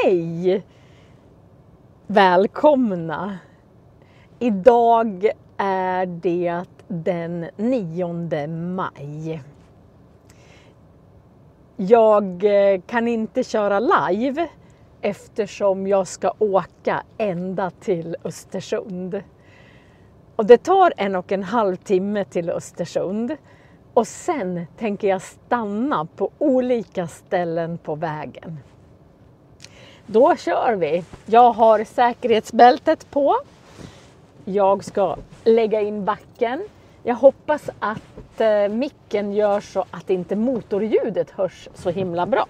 Hej! Välkomna! Idag är det den 9 maj. Jag kan inte köra live eftersom jag ska åka ända till Östersund. Och det tar 1,5 timme till Östersund. Och sen tänker jag stanna på olika ställen på vägen. Då kör vi. Jag har säkerhetsbältet på. Jag ska lägga in backen. Jag hoppas att micken gör så att inte motorljudet hörs så himla bra.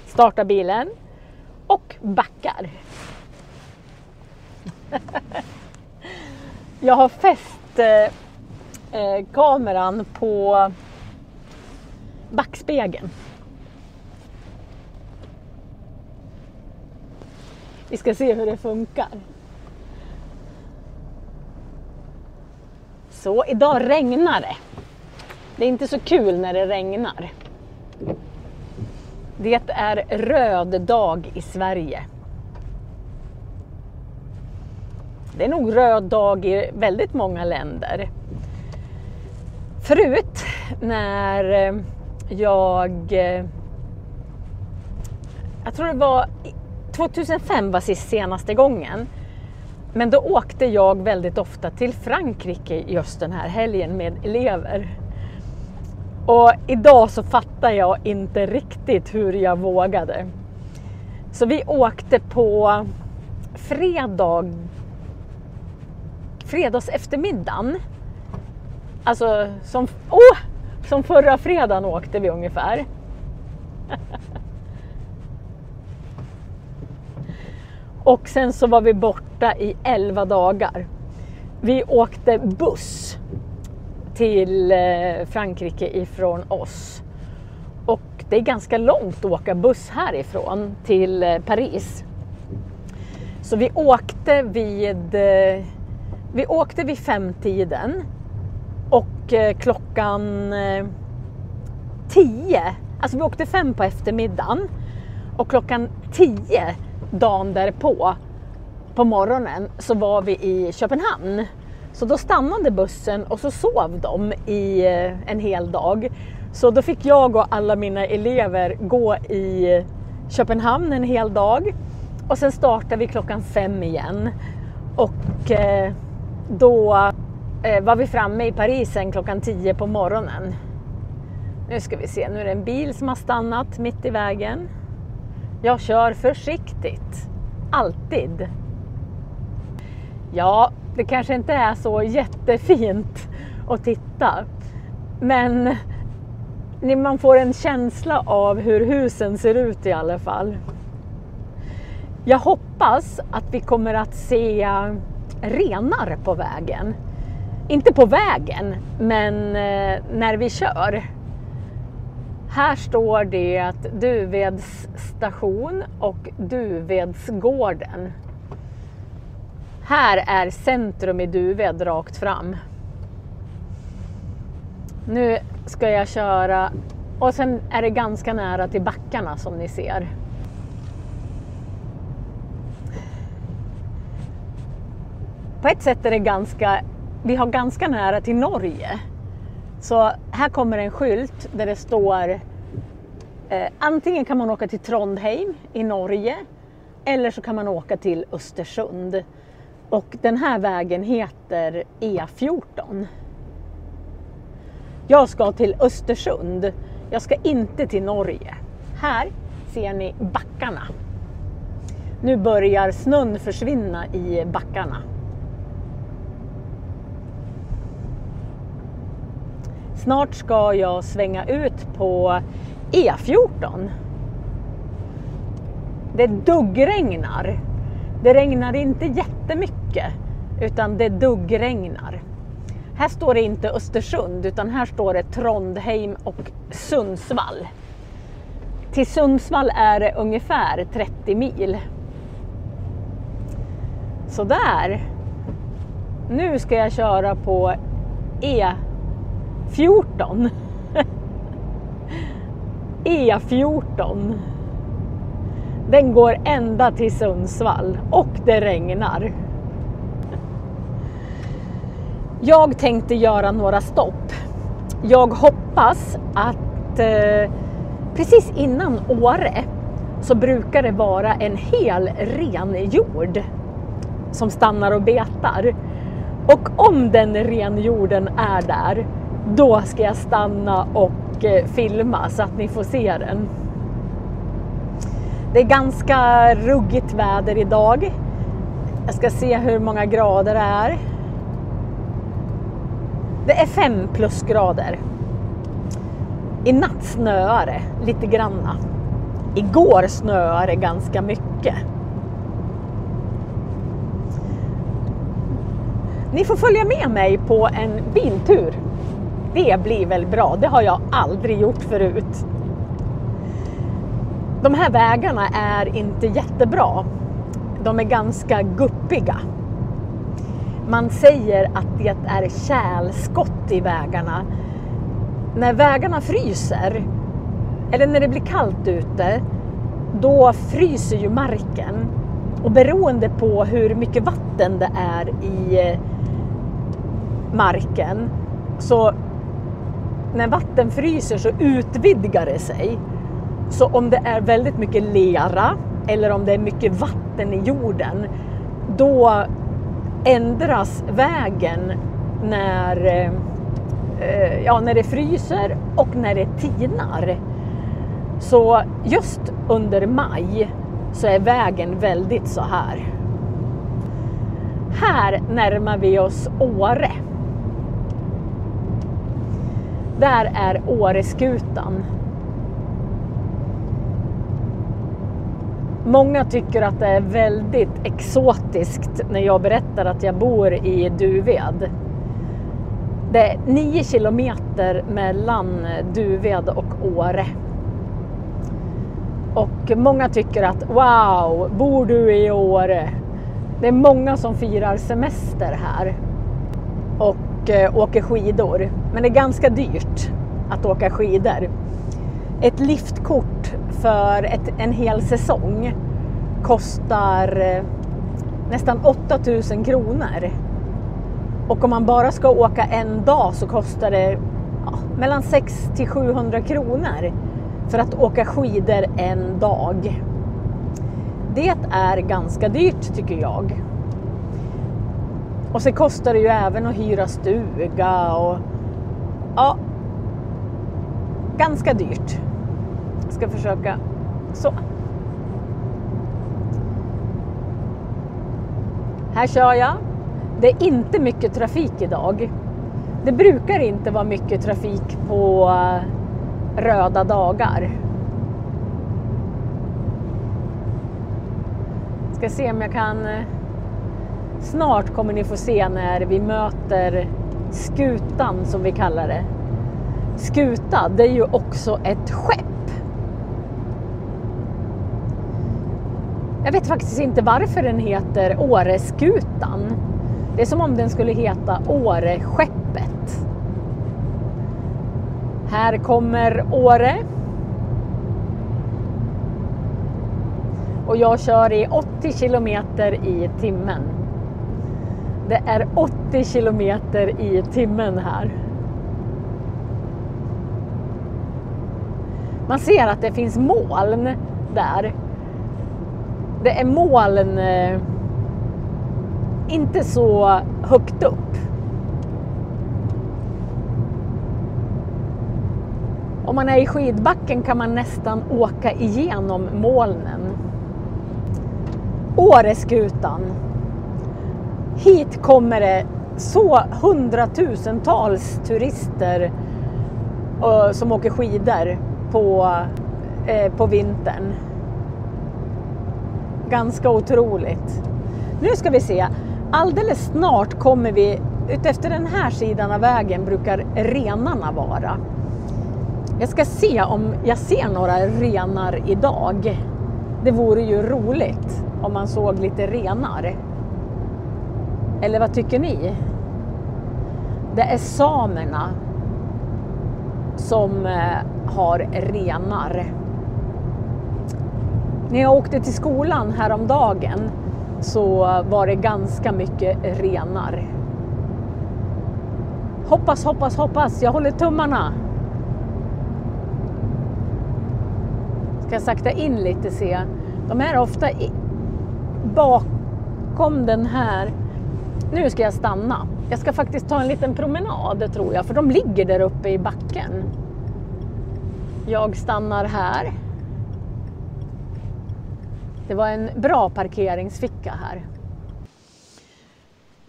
Starta bilen och backar. Jag har fäst kameran på backspegeln. Vi ska se hur det funkar. Så idag regnar det. Det är inte så kul när det regnar. Det är röd dag i Sverige. Det är nog röd dag i väldigt många länder. Förut när jag tror det var 2005 var senaste gången. Men då åkte jag väldigt ofta till Frankrike just den här helgen med elever. Och idag så fattar jag inte riktigt hur jag vågade. Så vi åkte på fredags eftermiddagen. Alltså som förra fredagen åkte vi ungefär. Och sen så var vi borta i 11 dagar. Vi åkte buss till Frankrike ifrån oss. Och det är ganska långt att åka buss härifrån till Paris. Så vi åkte vid 5-tiden. Och klockan 10, alltså vi åkte 5 på eftermiddagen. Och klockan 10 dagen därpå på morgonen så var vi i Köpenhamn. Så då stannade bussen och så sov de i en hel dag. Så då fick jag och alla mina elever gå i Köpenhamn en hel dag. Och sen startade vi klockan 5 igen. Och då var vi framme i Paris klockan 10 på morgonen. Nu ska vi se, nu är det en bil som har stannat mitt i vägen. Jag kör försiktigt. Alltid. Ja, det kanske inte är så jättefint att titta. Men man får en känsla av hur husen ser ut i alla fall. Jag hoppas att vi kommer att se renar på vägen. Inte på vägen, men när vi kör. Här står det att Duveds station och Duvedsgården. Här är centrum i Duved rakt fram. Nu ska jag köra och sen är det ganska nära till backarna som ni ser. På ett sätt är det vi har ganska nära till Norge. Så här kommer en skylt där det står antingen kan man åka till Trondheim i Norge eller så kan man åka till Östersund. Och den här vägen heter E14. Jag ska till Östersund. Jag ska inte till Norge. Här ser ni backarna. Nu börjar snön försvinna i backarna. Snart ska jag svänga ut på E14. Det duggregnar. Det regnar inte jättemycket utan det duggregnar. Här står det inte Östersund utan här står det Trondheim och Sundsvall. Till Sundsvall är det ungefär 30 mil. Så där. Nu ska jag köra på E14. E14. Den går ända till Sundsvall och det regnar. Jag tänkte göra några stopp. Jag hoppas att precis innan Åre så brukar det vara en hel renjord som stannar och betar. Och om den renjorden är där, då ska jag stanna och filma så att ni får se den. Det är ganska ruggigt väder idag. Jag ska se hur många grader det är. Det är 5 plusgrader. I natt snöar det lite granna. Igår snöade det ganska mycket. Ni får följa med mig på en biltur. Det blir väl bra. Det har jag aldrig gjort förut. De här vägarna är inte jättebra. De är ganska guppiga. Man säger att det är tjälskott i vägarna. När vägarna fryser, eller när det blir kallt ute, då fryser ju marken. Och beroende på hur mycket vatten det är i marken, så när vatten fryser så utvidgar det sig. Så om det är väldigt mycket lera eller om det är mycket vatten i jorden, då ändras vägen när det fryser och när det tinar. Så just under maj så är vägen väldigt så här. Här närmar vi oss Åre. Där är Åreskutan. Många tycker att det är väldigt exotiskt när jag berättar att jag bor i Duved. Det är 9 kilometer mellan Duved och Åre. Och många tycker att wow, bor du i Åre? Det är många som firar semester här och åker skidor. Men det är ganska dyrt att åka skidor. Ett liftkort för en hel säsong kostar nästan 8 000 kronor. Och om man bara ska åka en dag så kostar det mellan 600 till 700 kronor för att åka skidor en dag. Det är ganska dyrt tycker jag. Och så kostar det ju även att hyra stuga och ganska dyrt. Jag ska försöka så. Här kör jag. Det är inte mycket trafik idag. Det brukar inte vara mycket trafik på röda dagar. Ska se om jag kan. Snart kommer ni få se när vi möter skutan som vi kallar det. Skuta, det är ju också ett skepp. Jag vet faktiskt inte varför den heter Åreskutan. Det är som om den skulle heta Åreskeppet. Här kommer Åre. Och jag kör i 80 kilometer i timmen. Det är 80 kilometer i timmen här. Man ser att det finns moln där. Det är moln inte så högt upp. Om man är i skidbacken kan man nästan åka igenom molnen. Åreskutan. Hit kommer det så 100,000-tals turister som åker skidor på vintern. Ganska otroligt. Nu ska vi se. Alldeles snart kommer vi utefter den här sidan av vägen brukar renarna vara. Jag ska se om jag ser några renar idag. Det vore ju roligt om man såg lite renar. Eller vad tycker ni? Det är samerna som har renar. När jag åkte till skolan häromdagen så var det ganska mycket renar. Hoppas, jag håller tummarna. Ska jag sakta in lite se. De är ofta bakom den här. Nu ska jag stanna. Jag ska faktiskt ta en liten promenad tror jag, för de ligger där uppe i backen. Jag stannar här. Det var en bra parkeringsficka här.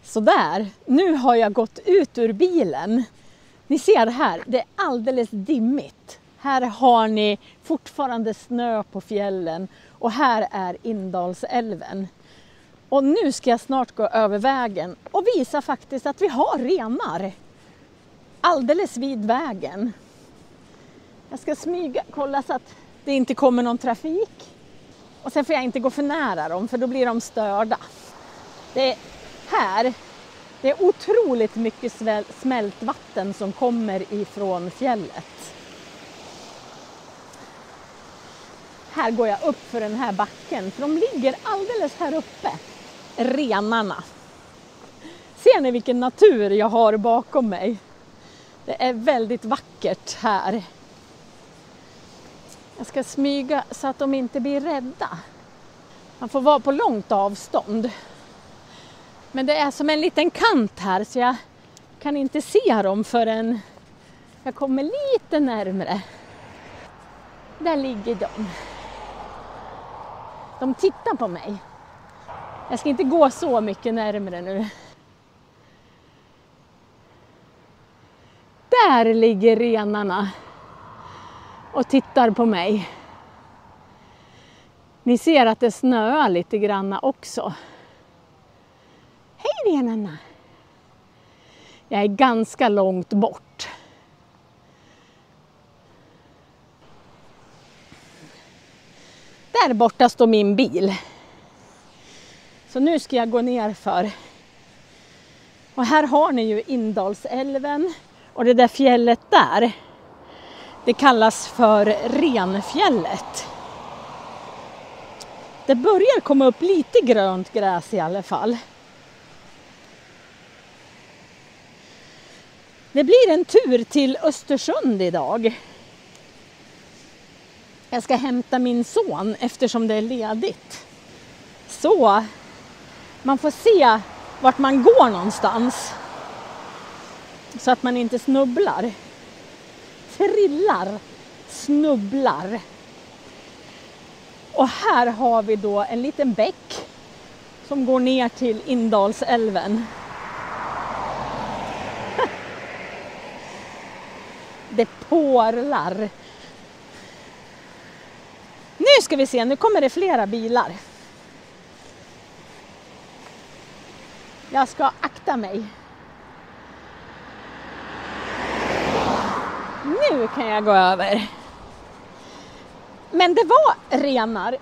Så där, nu har jag gått ut ur bilen. Ni ser här, det är alldeles dimmigt. Här har ni fortfarande snö på fjällen och här är Indalsälven. Och nu ska jag snart gå över vägen och visa faktiskt att vi har renar alldeles vid vägen. Jag ska smyga, kolla så att det inte kommer någon trafik. Och sen får jag inte gå för nära dem för då blir de störda. Det är otroligt mycket smältvatten som kommer ifrån fjället. Här går jag upp för den här backen för de ligger alldeles här uppe. Renarna. Ser ni vilken natur jag har bakom mig? Det är väldigt vackert här. Jag ska smyga så att de inte blir rädda. Man får vara på långt avstånd. Men det är som en liten kant här så jag kan inte se dem förrän jag kommer lite närmare. Där ligger de. De tittar på mig. Jag ska inte gå så mycket närmare nu. Där ligger renarna och tittar på mig. Ni ser att det snöar lite granna också. Hej renarna! Jag är ganska långt bort. Där borta står min bil. Så nu ska jag gå ner för. Och här har ni ju Indalsälven och det där fjället där. Det kallas för Renfjället. Det börjar komma upp lite grönt gräs i alla fall. Det blir en tur till Östersund idag. Jag ska hämta min son eftersom det är ledigt. Så man får se vart man går någonstans. Så att man inte snubblar. Trillar, snubblar. Och här har vi då en liten bäck som går ner till Indalsälven. Det porlar. Nu ska vi se, nu kommer det flera bilar. Jag ska akta mig. Nu kan jag gå över. Men det var renar.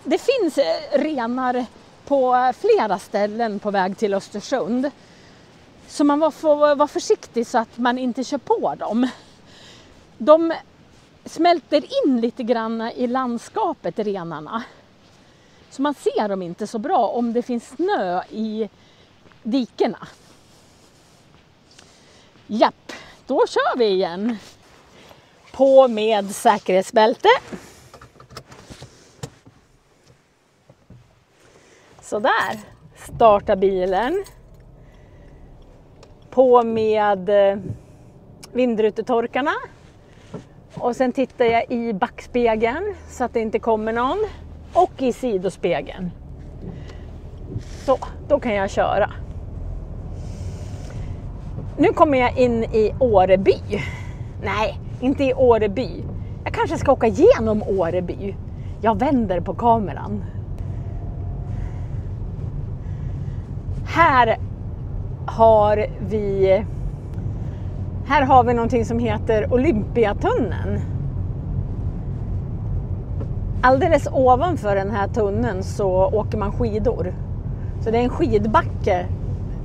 Det finns renar på flera ställen på väg till Östersund. Så man får vara försiktig så att man inte kör på dem. De smälter in lite grann i landskapet, renarna. Så man ser dem inte så bra om det finns snö i dikerna. Japp, då kör vi igen. På med säkerhetsbälte. Så där, starta bilen. På med vindrutetorkarna. Och sen tittar jag i backspegeln så att det inte kommer någon. Och i sidospegeln. Så, då kan jag köra. Nu kommer jag in i Åreby. Nej, inte i Åreby. Jag kanske ska åka genom Åreby. Jag vänder på kameran. Här har vi någonting som heter Olympiatunneln. Alldeles ovanför den här tunneln så åker man skidor. Så det är en skidbacke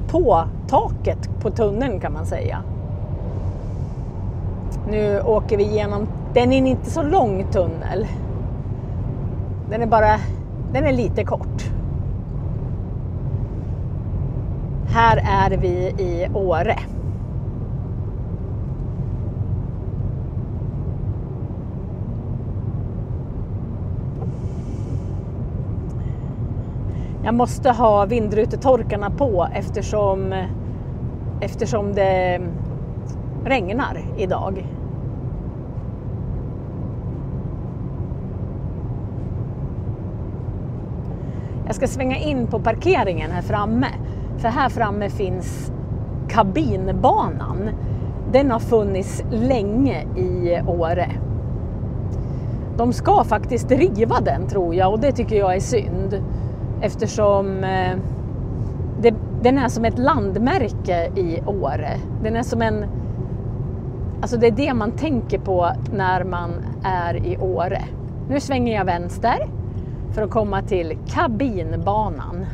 på taket på tunneln kan man säga. Nu åker vi igenom, den är inte så lång tunnel. Den är lite kort. Här är vi i Åre. Jag måste ha vindrutetorkarna på eftersom det regnar idag. Jag ska svänga in på parkeringen här framme. För här framme finns kabinbanan. Den har funnits länge i Åre. De ska faktiskt riva den, tror jag, och det tycker jag är synd. Eftersom den är som ett landmärke i Åre. Den är som alltså det är det man tänker på när man är i Åre. Nu svänger jag vänster för att komma till kabinbanan.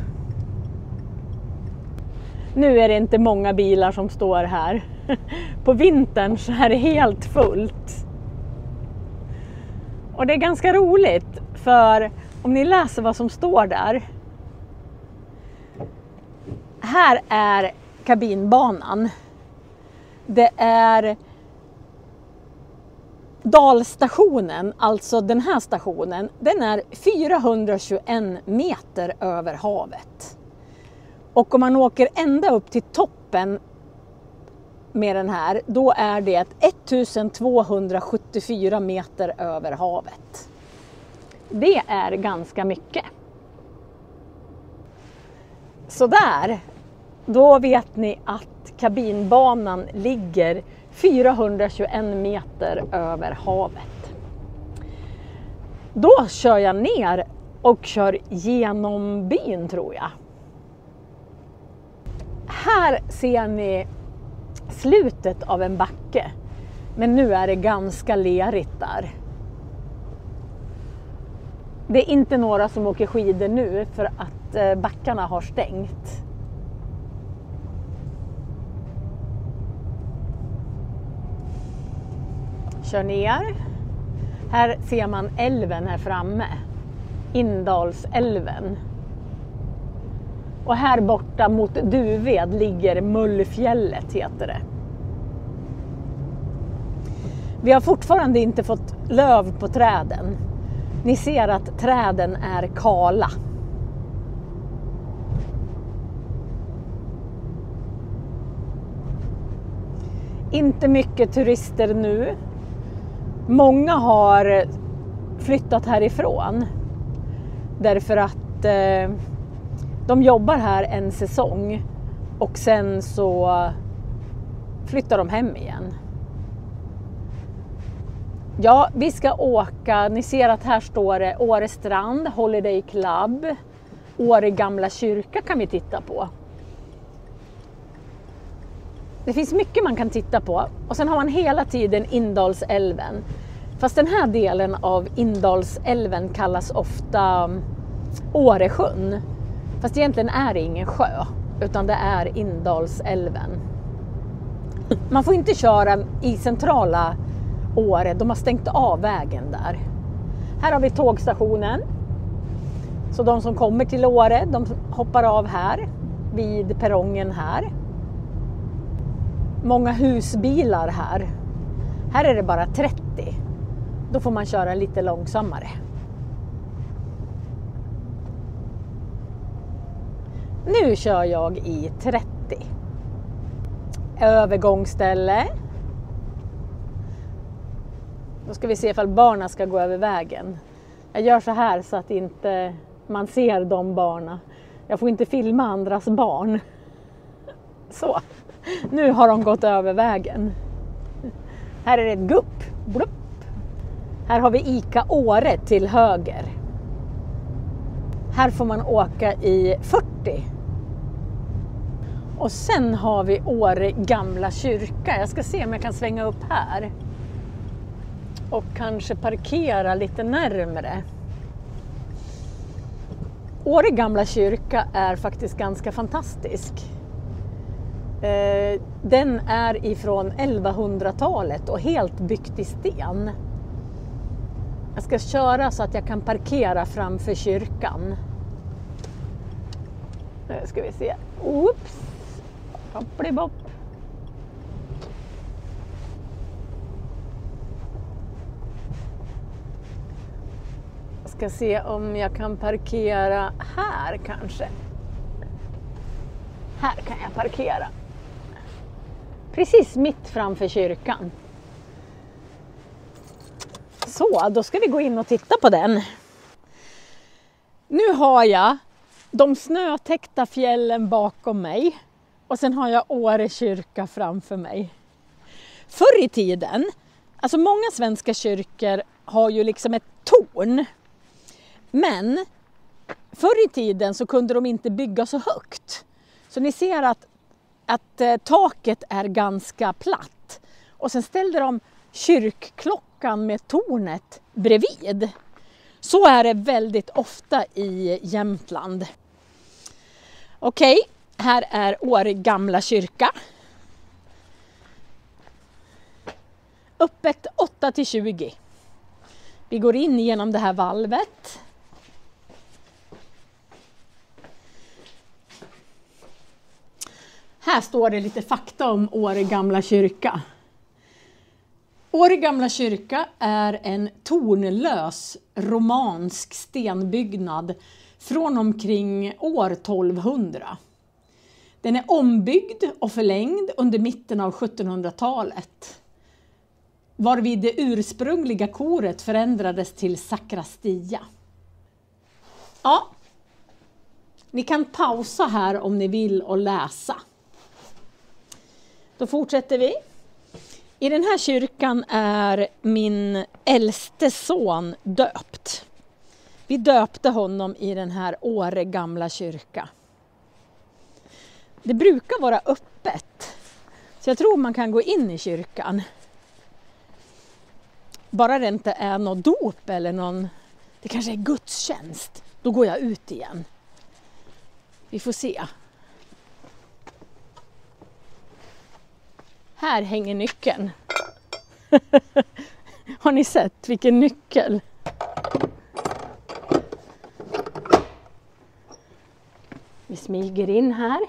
Nu är det inte många bilar som står här. På vintern så är det helt fullt. Och det är ganska roligt, för om ni läser vad som står där. Här är kabinbanan. Det är Dalstationen, alltså den här stationen, den är 421 meter över havet. Och om man åker ända upp till toppen med den här, då är det 1274 meter över havet. Det är ganska mycket. Så där, då vet ni att kabinbanan ligger 421 meter över havet. Då kör jag ner och kör genom byn, tror jag. Här ser ni slutet av en backe, men nu är det ganska lerigt där. Det är inte några som åker skidor nu för att backarna har stängt. Kör ner. Här ser man älven här framme. Indalsälven. Och här borta mot Duved ligger Mullfjället, heter det. Vi har fortfarande inte fått löv på träden. Ni ser att träden är kala. Inte mycket turister nu. Många har flyttat härifrån. Därför att de jobbar här en säsong. Och sen så flyttar de hem igen. Ja, vi ska åka. Ni ser att här står det Åre strand, Holiday Club. Åre gamla kyrka kan vi titta på. Det finns mycket man kan titta på. Och sen har man hela tiden Indalsälven. Fast den här delen av Indalsälven kallas ofta Åresjön. Fast egentligen är det ingen sjö, utan det är Indalsälven. Man får inte köra i centrala Åre, de har stängt av vägen där. Här har vi tågstationen. Så de som kommer till Åre, de hoppar av här vid perrongen här. Många husbilar här. Här är det bara 30. Då får man köra lite långsammare. Nu kör jag i 30. Övergångsställe. Då ska vi se ifall barnen ska gå över vägen. Jag gör så här så att inte man ser de barnen. Jag får inte filma andras barn. Så. Nu har de gått över vägen. Här är det ett gupp. Blupp. Här har vi Ica Åre till höger. Här får man åka i 40. Och sen har vi Åre gamla kyrka. Jag ska se om jag kan svänga upp här. Och kanske parkera lite närmare. Åre gamla kyrka är faktiskt ganska fantastisk. Den är ifrån 1100-talet och helt byggt i sten. Jag ska köra så att jag kan parkera framför kyrkan. Nu ska vi se. Oops! Hoppelibopp. Jag ska se om jag kan parkera här kanske. Här kan jag parkera. Precis mitt framför kyrkan. Så, då ska vi gå in och titta på den. Nu har jag de snötäckta fjällen bakom mig. Och sen har jag Åre kyrka framför mig. Förr i tiden, alltså många svenska kyrkor har ju liksom ett torn. Men förr i tiden så kunde de inte bygga så högt. Så ni ser att taket är ganska platt. Och sen ställde de kyrkklockan med tornet bredvid. Så är det väldigt ofta i Jämtland. Okej, här är Åre gamla kyrka. Öppet 8-20. Vi går in genom det här valvet. Här står det lite fakta om Åre gamla kyrka. Åre gamla kyrka är en tornlös romansk stenbyggnad från omkring år 1200. Den är ombyggd och förlängd under mitten av 1700-talet. Varvid det ursprungliga koret förändrades till sakrastia. Ja, ni kan pausa här om ni vill och läsa. Då fortsätter vi. I den här kyrkan är min äldste son döpt. Vi döpte honom i den här Åre gamla kyrka. Det brukar vara öppet, så jag tror man kan gå in i kyrkan. Bara det inte är någon dop eller någon, det kanske är gudstjänst, då går jag ut igen. Vi får se. Här hänger nyckeln. Har ni sett vilken nyckel? Vi smyger in här.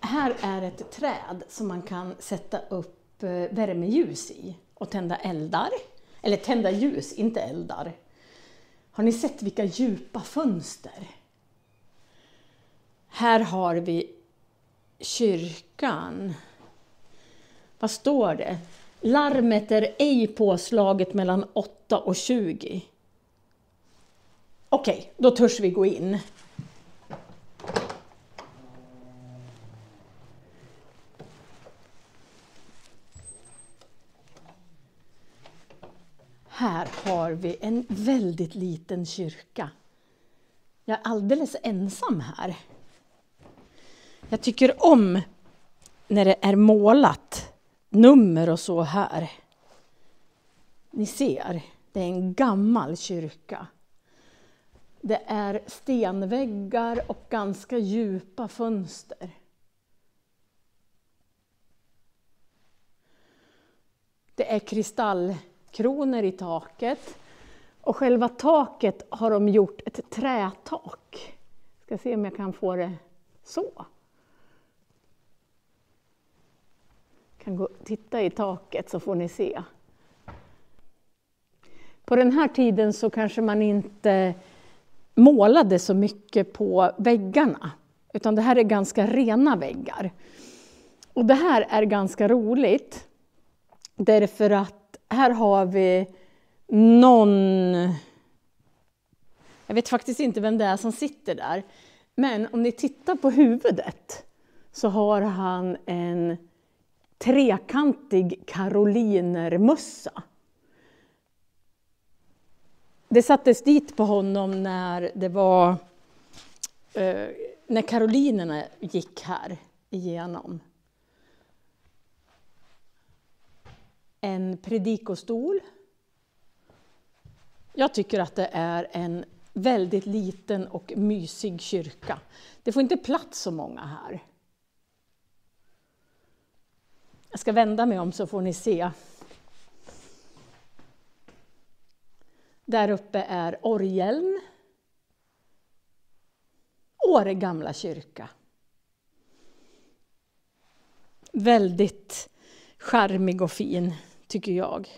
Här är ett träd som man kan sätta upp värmeljus i och tända eldar. Eller tända ljus, inte eldar. Har ni sett vilka djupa fönster? Här har vi kyrkan. Vad står det? Larmet är ej påslaget mellan 8 och 20. Okej, då törs vi gå in. Här har vi en väldigt liten kyrka. Jag är alldeles ensam här. Jag tycker om när det är målat nummer och så här. Ni ser, det är en gammal kyrka. Det är stenväggar och ganska djupa fönster. Det är kristallkronor i taket. Och själva taket har de gjort ett trätak. Ska se om jag kan få det så. Kan gå titta i taket så får ni se. På den här tiden så kanske man inte målade så mycket på väggarna. Utan det här är ganska rena väggar. Och det här är ganska roligt. Därför att här har vi någon... Jag vet faktiskt inte vem det är som sitter där. Men om ni tittar på huvudet så har han en trekantig karolinermössa. Det sattes dit på honom när det var när karolinerna gick här igenom. En predikostol. Jag tycker att det är en väldigt liten och mysig kyrka. Det får inte plats så många här. Jag ska vända mig om så får ni se. Där uppe är orgeln. Åre gamla kyrka. Väldigt charmig och fin tycker jag.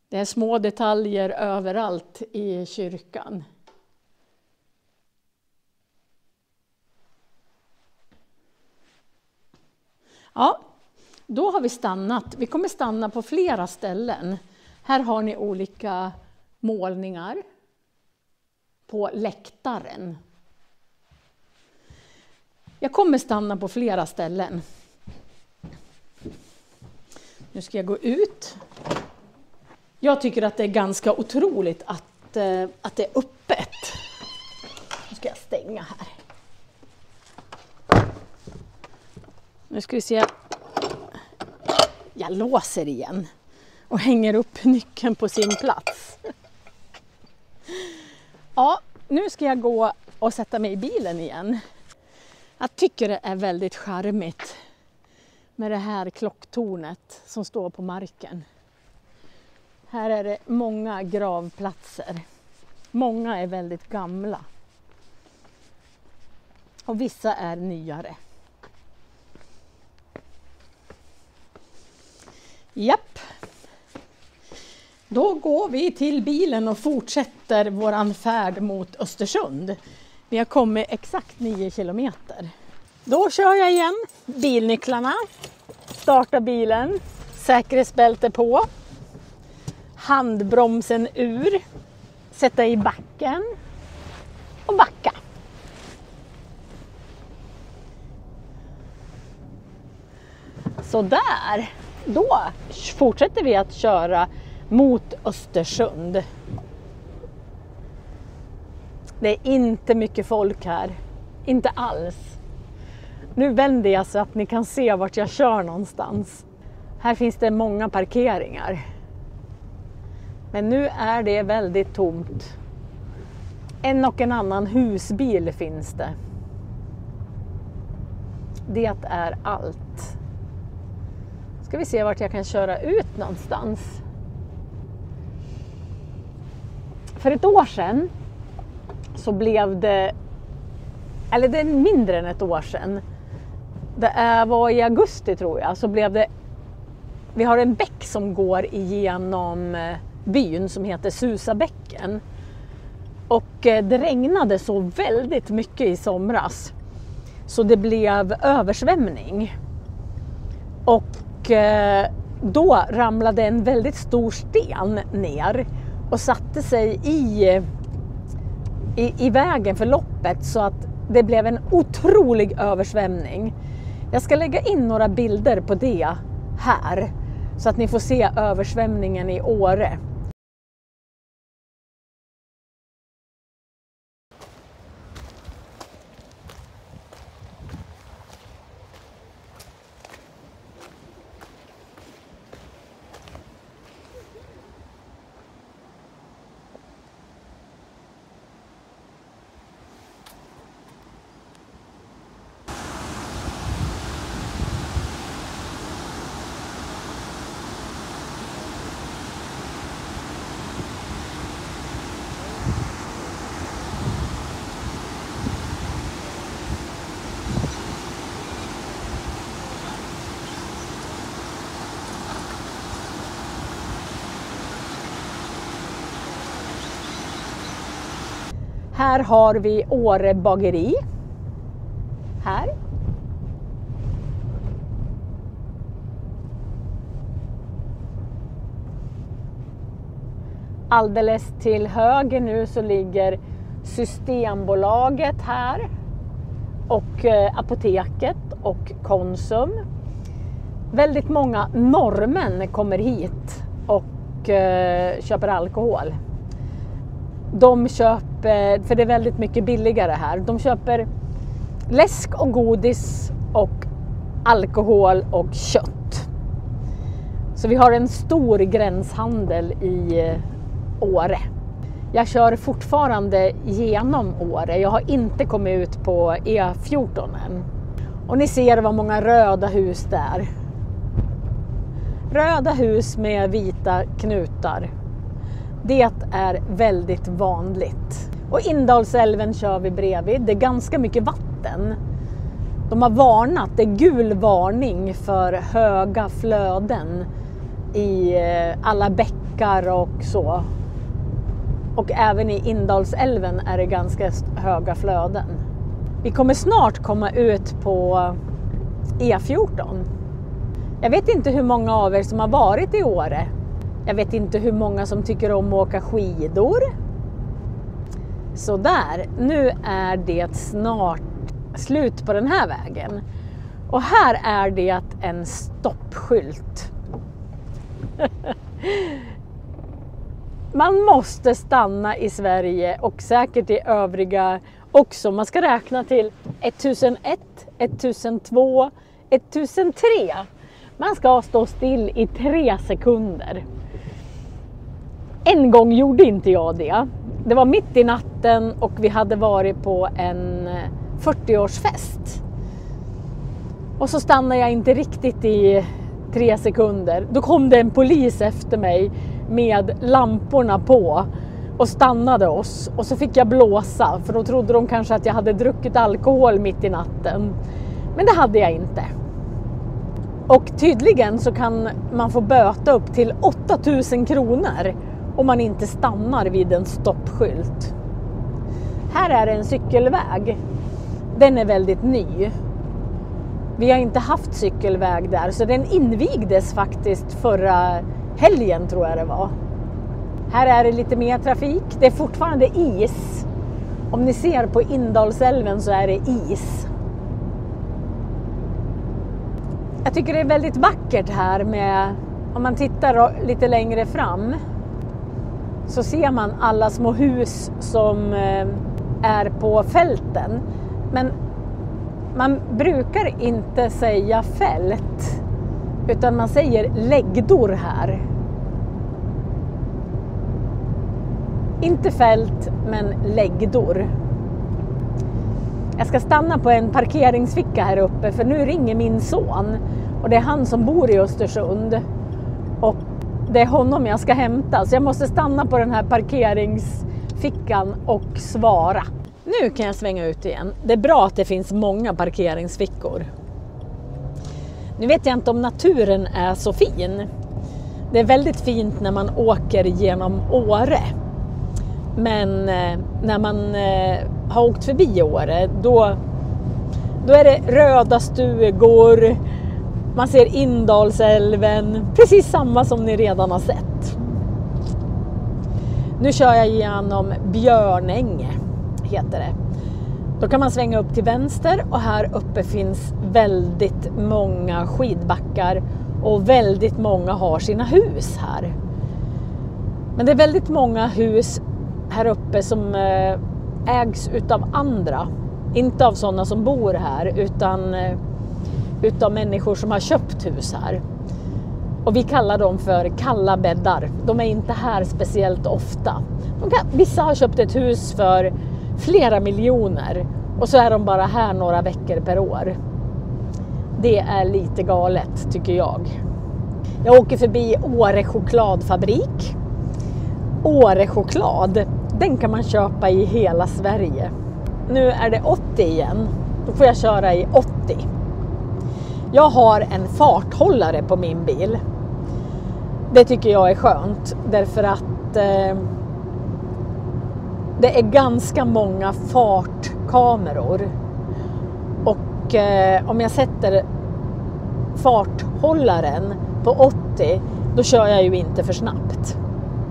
Det är små detaljer överallt i kyrkan. Ja, då har vi stannat. Vi kommer stanna på flera ställen. Här har ni olika målningar på läktaren. Jag kommer stanna på flera ställen. Nu ska jag gå ut. Jag tycker att det är ganska otroligt att det är öppet. Nu ska jag stänga här. Nu ska vi se. Jag låser igen och hänger upp nyckeln på sin plats. Ja, nu ska jag gå och sätta mig i bilen igen. Jag tycker det är väldigt charmigt med det här klocktornet som står på marken. Här är det många gravplatser. Många är väldigt gamla. Och vissa är nyare. Japp. Då går vi till bilen och fortsätter våran färd mot Östersund. Vi har kommit exakt 9 kilometer. Då kör jag igen. Bilnycklarna. Starta bilen. Säkerhetsbälte på. Handbromsen ur. Sätta i backen. Och backa. Så där. Då fortsätter vi att köra mot Östersund. Det är inte mycket folk här. Inte alls. Nu vänder jag så att ni kan se vart jag kör någonstans. Här finns det många parkeringar. Men nu är det väldigt tomt. En och en annan husbil finns det. Det är allt. Ska vi se vart jag kan köra ut någonstans. För ett år sedan så blev det, eller det är mindre än ett år sedan. Det var i augusti tror jag, så blev det, vi har en bäck som går igenom byn som heter Susabäcken. Och det regnade så väldigt mycket i somras. Så det blev översvämning. Och då ramlade en väldigt stor sten ner och satte sig i vägen för loppet så att det blev en otrolig översvämning. Jag ska lägga in några bilder på det här så att ni får se översvämningen i Åre. Här har vi Åre bageri. Här. Alldeles till höger nu så ligger Systembolaget här. Och apoteket och Konsum. Väldigt många norrmän kommer hit och köper alkohol. De köper, för det är väldigt mycket billigare här, de köper läsk och godis och alkohol och kött. Så vi har en stor gränshandel i Åre. Jag kör fortfarande genom Åre, jag har inte kommit ut på E14 än. Och ni ser vad många röda hus där. Röda hus med vita knutar. Det är väldigt vanligt. Och Indalsälven kör vi bredvid. Det är ganska mycket vatten. De har varnat, det är gul varning för höga flöden i alla bäckar och så. Och även i Indalsälven är det ganska höga flöden. Vi kommer snart komma ut på E14. Jag vet inte hur många av er som har varit i Åre. Jag vet inte hur många som tycker om att åka skidor. Så där, nu är det snart slut på den här vägen. Och här är det en stoppskylt. Man måste stanna i Sverige och säkert i övriga också. Man ska räkna till 1001, 1002, 1003. Man ska stå still i 3 sekunder. En gång gjorde inte jag det. Det var mitt i natten och vi hade varit på en 40-årsfest. Och så stannade jag inte riktigt i 3 sekunder. Då kom det en polis efter mig med lamporna på och stannade oss. Och så fick jag blåsa, för då trodde de kanske att jag hade druckit alkohol mitt i natten. Men det hade jag inte. Och tydligen så kan man få böta upp till 8000 kronor om man inte stannar vid en stoppskylt. Här är en cykelväg. Den är väldigt ny. Vi har inte haft cykelväg där, så den invigdes faktiskt förra helgen tror jag det var. Här är det lite mer trafik. Det är fortfarande is. Om ni ser på Indalsälven så är det is. Jag tycker det är väldigt vackert här med, om man tittar lite längre fram så ser man alla små hus som är på fälten. Men man brukar inte säga fält utan man säger läggdor här. Inte fält men läggdor. Jag ska stanna på en parkeringsficka här uppe för nu ringer min son och det är han som bor i Östersund och det är honom jag ska hämta, så jag måste stanna på den här parkeringsfickan och svara. Nu kan jag svänga ut igen. Det är bra att det finns många parkeringsfickor. Nu vet jag inte om naturen är så fin. Det är väldigt fint när man åker genom Åre. Men när man har åkt förbi Åre, då är det röda stugor. Man ser Indalsälven, precis samma som ni redan har sett. Nu kör jag igenom Björnänge, heter det. Då kan man svänga upp till vänster och här uppe finns väldigt många skidbackar och väldigt många har sina hus här. Men det är väldigt många hus här uppe som ägs utav andra. Inte av sådana som bor här utan utav människor som har köpt hus här. Och vi kallar dem för kalla bäddar. De är inte här speciellt ofta. Vissa har köpt ett hus för flera miljoner och så är de bara här några veckor per år. Det är lite galet tycker jag. Jag åker förbi Åre chokladfabrik. Åre choklad, den kan man köpa i hela Sverige. Nu är det 80 igen. Då får jag köra i 80. Jag har en farthållare på min bil. Det tycker jag är skönt därför att det är ganska många fartkameror. Och om jag sätter farthållaren på 80 då kör jag ju inte för snabbt.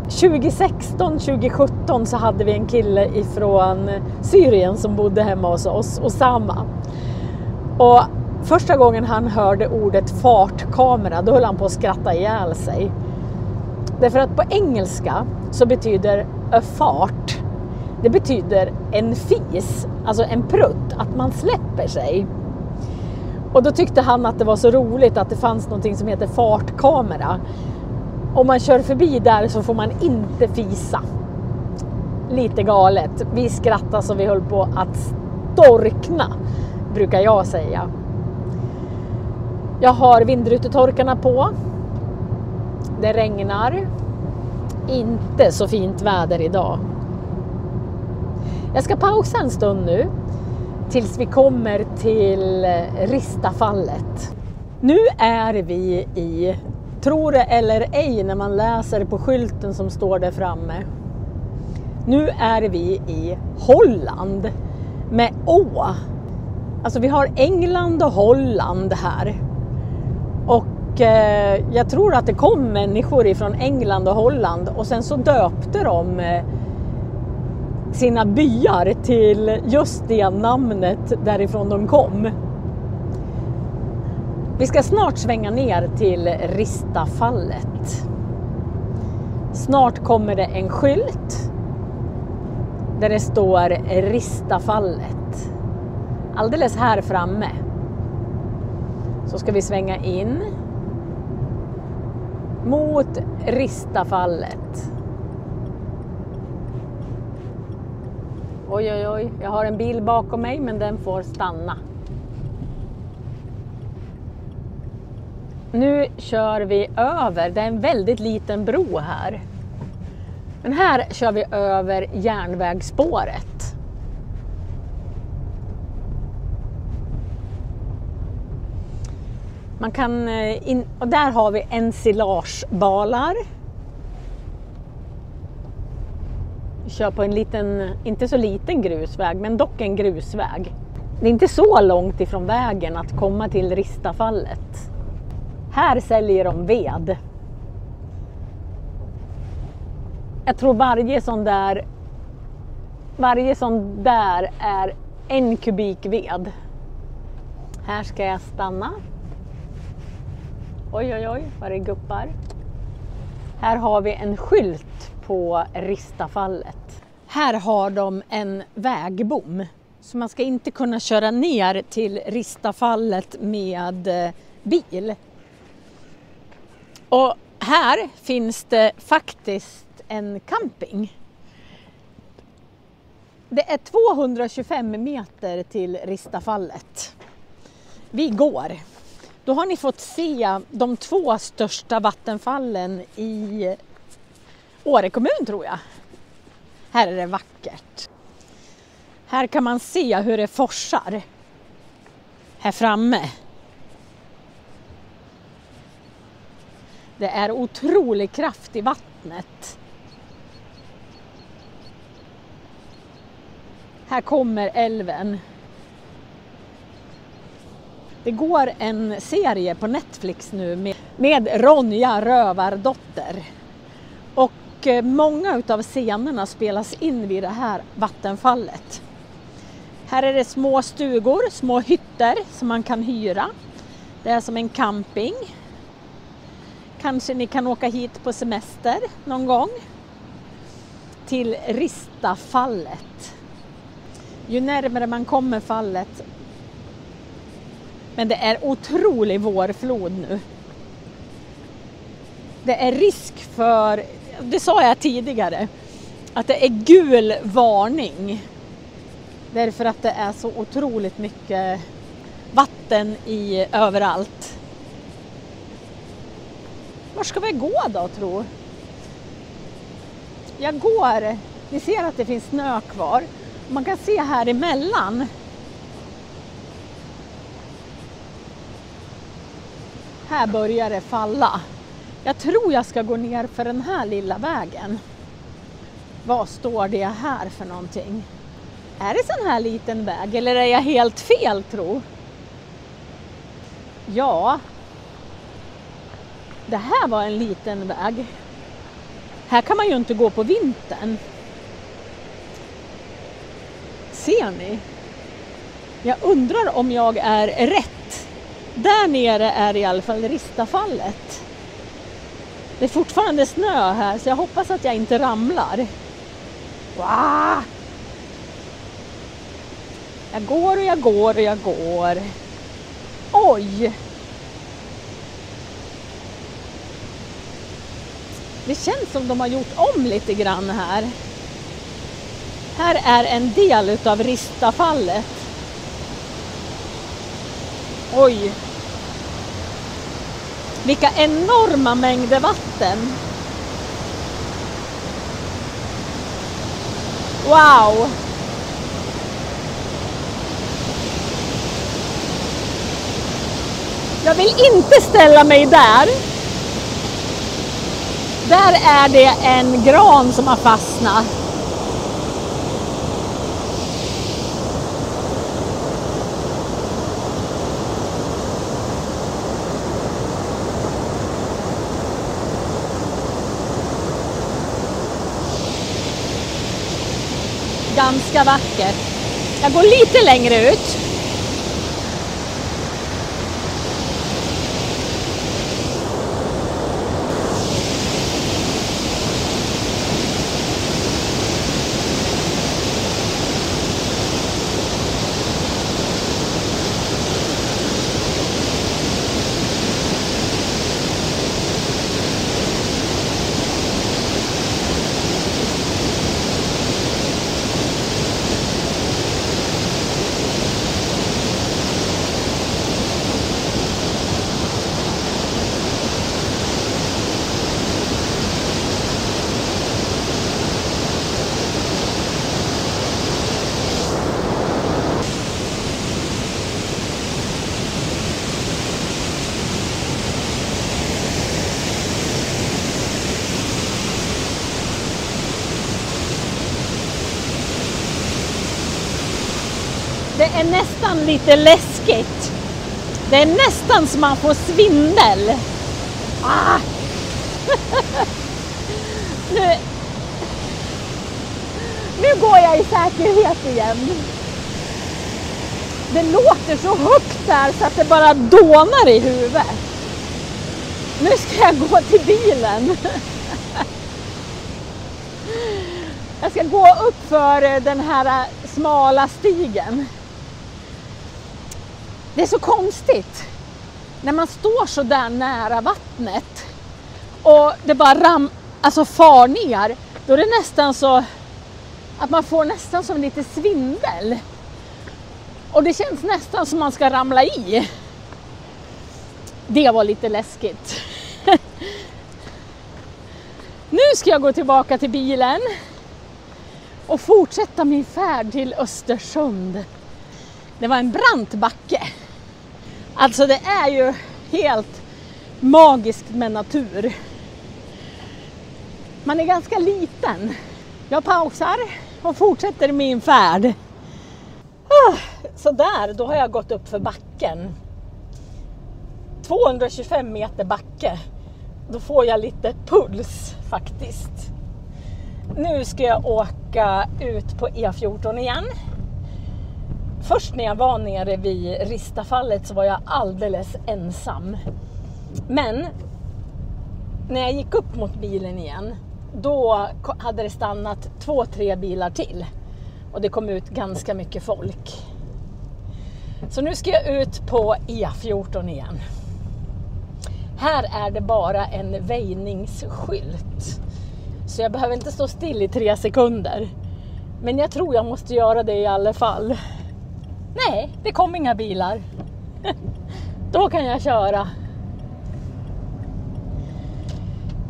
2016-2017 så hade vi en kille ifrån Syrien som bodde hemma hos oss, Osama. Och första gången han hörde ordet fartkamera då höll han på att skratta ihjäl sig. Därför att på engelska så betyder a fart, det betyder en fis, alltså en prutt, att man släpper sig. Och då tyckte han att det var så roligt att det fanns någonting som heter fartkamera. Om man kör förbi där så får man inte fisa. Lite galet. Vi skrattar så vi höll på att storkna, brukar jag säga. Jag har vindrutetorkarna på. Det regnar. Inte så fint väder idag. Jag ska pausa en stund nu tills vi kommer till Ristafallet. Nu är vi i, tror det eller ej när man läser på skylten som står där framme. Nu är vi i Holland med Å. Alltså vi har England och Holland här. Och jag tror att det kom människor ifrån England och Holland och sen så döpte de sina byar till just det namnet därifrån de kom. Vi ska snart svänga ner till Ristafallet. Snart kommer det en skylt där det står Ristafallet. Alldeles här framme. Så ska vi svänga in mot Ristafallet. Oj, oj, oj. Jag har en bil bakom mig men den får stanna. Nu kör vi över. Det är en väldigt liten bro här. Men här kör vi över järnvägsspåret. Man kan och där har vi ensilagebalar. Vi kör på en liten, inte så liten grusväg, men dock en grusväg. Det är inte så långt ifrån vägen att komma till Ristafallet. Här säljer de ved. Jag tror varje sån där är 1 kubik ved. Här ska jag stanna. Oj, oj, oj, vad det guppar. Här har vi en skylt på Ristafallet. Här har de en vägbom. Så man ska inte kunna köra ner till Ristafallet med bil. Och här finns det faktiskt en camping. Det är 225 meter till Ristafallet. Vi går. Då har ni fått se de 2 största vattenfallen i Åre kommun tror jag. Här är det vackert. Här kan man se hur det forsar. Här framme. Det är otrolig kraft i vattnet. Här kommer älven. Det går en serie på Netflix nu med Ronja Rövardotter. Och många av scenerna spelas in vid det här vattenfallet. Här är det små stugor, små hytter som man kan hyra. Det är som en camping. Kanske ni kan åka hit på semester någon gång. Till Ristafallet. Ju närmare man kommer fallet. Men det är otrolig vårflod nu. Det är risk för, det sa jag tidigare, att det är gul varning. Därför att det är så otroligt mycket vatten överallt. Var ska vi gå då tro? Jag går, ni ser att det finns snö kvar. Man kan se här emellan. Här börjar det falla. Jag tror jag ska gå ner för den här lilla vägen. Vad står det här för någonting? Är det sån här liten väg eller är jag helt fel tro? Ja. Det här var en liten väg. Här kan man ju inte gå på vintern. Ser ni? Jag undrar om jag är rätt. Där nere är i alla fall Ristafallet. Det är fortfarande snö här så jag hoppas att jag inte ramlar. Wow! Jag går och jag går och jag går. Oj! Det känns som de har gjort om lite grann här. Här är en del utav Ristafallet. Oj! Vilka enorma mängder vatten. Wow! Jag vill inte ställa mig där. Där är det en gran som har fastnat. Ganska vackert. Jag går lite längre ut. Det är nästan lite läskigt. Det är nästan som man får svindel. Ah. Nu går jag i säkerhet igen. Det låter så högt där så att det bara dånar i huvudet. Nu ska jag gå till bilen. Jag ska gå upp för den här smala stigen. Det är så konstigt när man står så där nära vattnet och det bara far ner. Då är det nästan så att man får nästan som lite svindel. Och det känns nästan som man ska ramla i. Det var lite läskigt. Nu ska jag gå tillbaka till bilen och fortsätta min färd till Östersund. Det var en brant backe. Alltså det är ju helt magiskt med natur. Man är ganska liten. Jag pausar och fortsätter min färd. Så där, då har jag gått upp för backen. 225 meter backe. Då får jag lite puls faktiskt. Nu ska jag åka ut på E14 igen. Först när jag var nere vid Ristafallet så var jag alldeles ensam. Men när jag gick upp mot bilen igen, då hade det stannat 2-3 bilar till. Och det kom ut ganska mycket folk. Så nu ska jag ut på E14 igen. Här är det bara en väjningsskylt. Så jag behöver inte stå still i 3 sekunder. Men jag tror jag måste göra det i alla fall. Nej, det kom inga bilar. Då kan jag köra.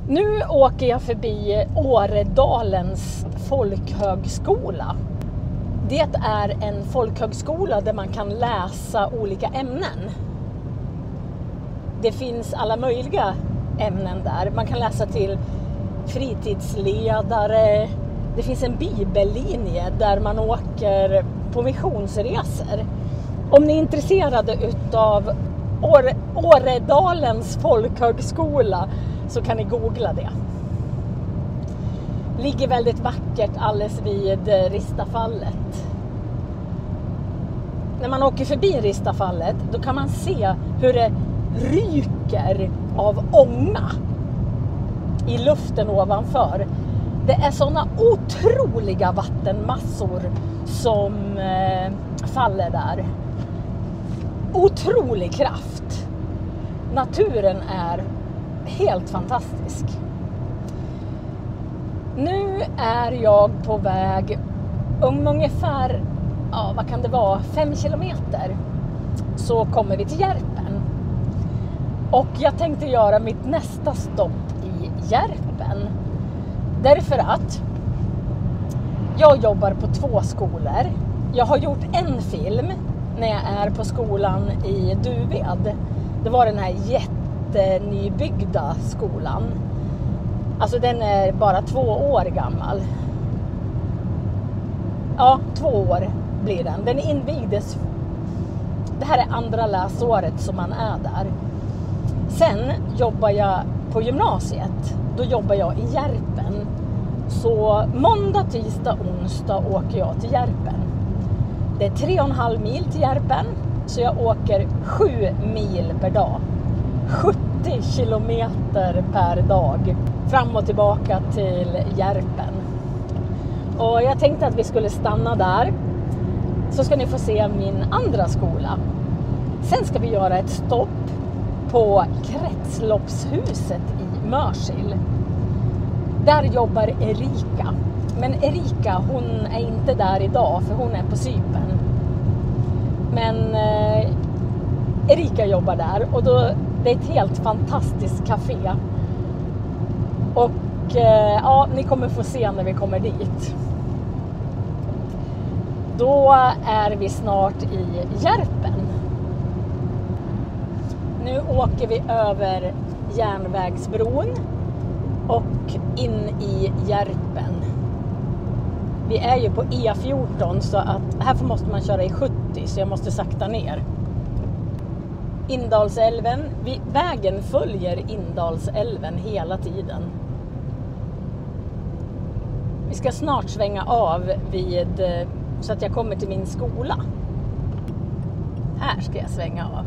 Nu åker jag förbi Åredalens folkhögskola. Det är en folkhögskola där man kan läsa olika ämnen. Det finns alla möjliga ämnen där. Man kan läsa till fritidsledare. Det finns en bibellinje där man åker på missionsresor. Om ni är intresserade utav Åredalens folkhögskola så kan ni googla det. Ligger väldigt vackert alldeles vid Ristafallet. När man åker förbi Ristafallet då kan man se hur det ryker av ånga i luften ovanför. Det är sådana otroliga vattenmassor som faller där. Otrolig kraft. Naturen är helt fantastisk. Nu är jag på väg ungefär, vad kan det vara, 5 kilometer. Så kommer vi till Järpen. Och jag tänkte göra mitt nästa stopp i Järpen. Därför att Jag jobbar på 2 skolor. Jag har gjort en film när jag är på skolan i Duved. Det var den här jättenybyggda skolan. Alltså den är bara 2 år gammal. Ja, 2 år blir den. Den invigdes. Det här är andra läsåret som man är där. Sen jobbar jag på gymnasiet. Då jobbar jag i Järpen. Så måndag, tisdag, onsdag åker jag till Järpen. Det är 3,5 mil till Järpen. Så jag åker 7 mil per dag. 70 kilometer per dag. Fram och tillbaka till Järpen. Och jag tänkte att vi skulle stanna där. Så ska ni få se min andra skola. Sen ska vi göra ett stopp på Kretsloppshuset i Mörsil. Där jobbar Erika. Men Erika, hon är inte där idag för hon är på Cypern. Men Erika jobbar där och då, det är ett helt fantastiskt café. Och ja, ni kommer få se när vi kommer dit. Då är vi snart i Järpen. Nu åker vi över järnvägsbron och in i Järpen. Vi är ju på E14 så att här måste man köra i 70 så jag måste sakta ner. Indalsälven, vägen följer Indalsälven hela tiden. Vi ska snart svänga av så att jag kommer till min skola. Här ska jag svänga av.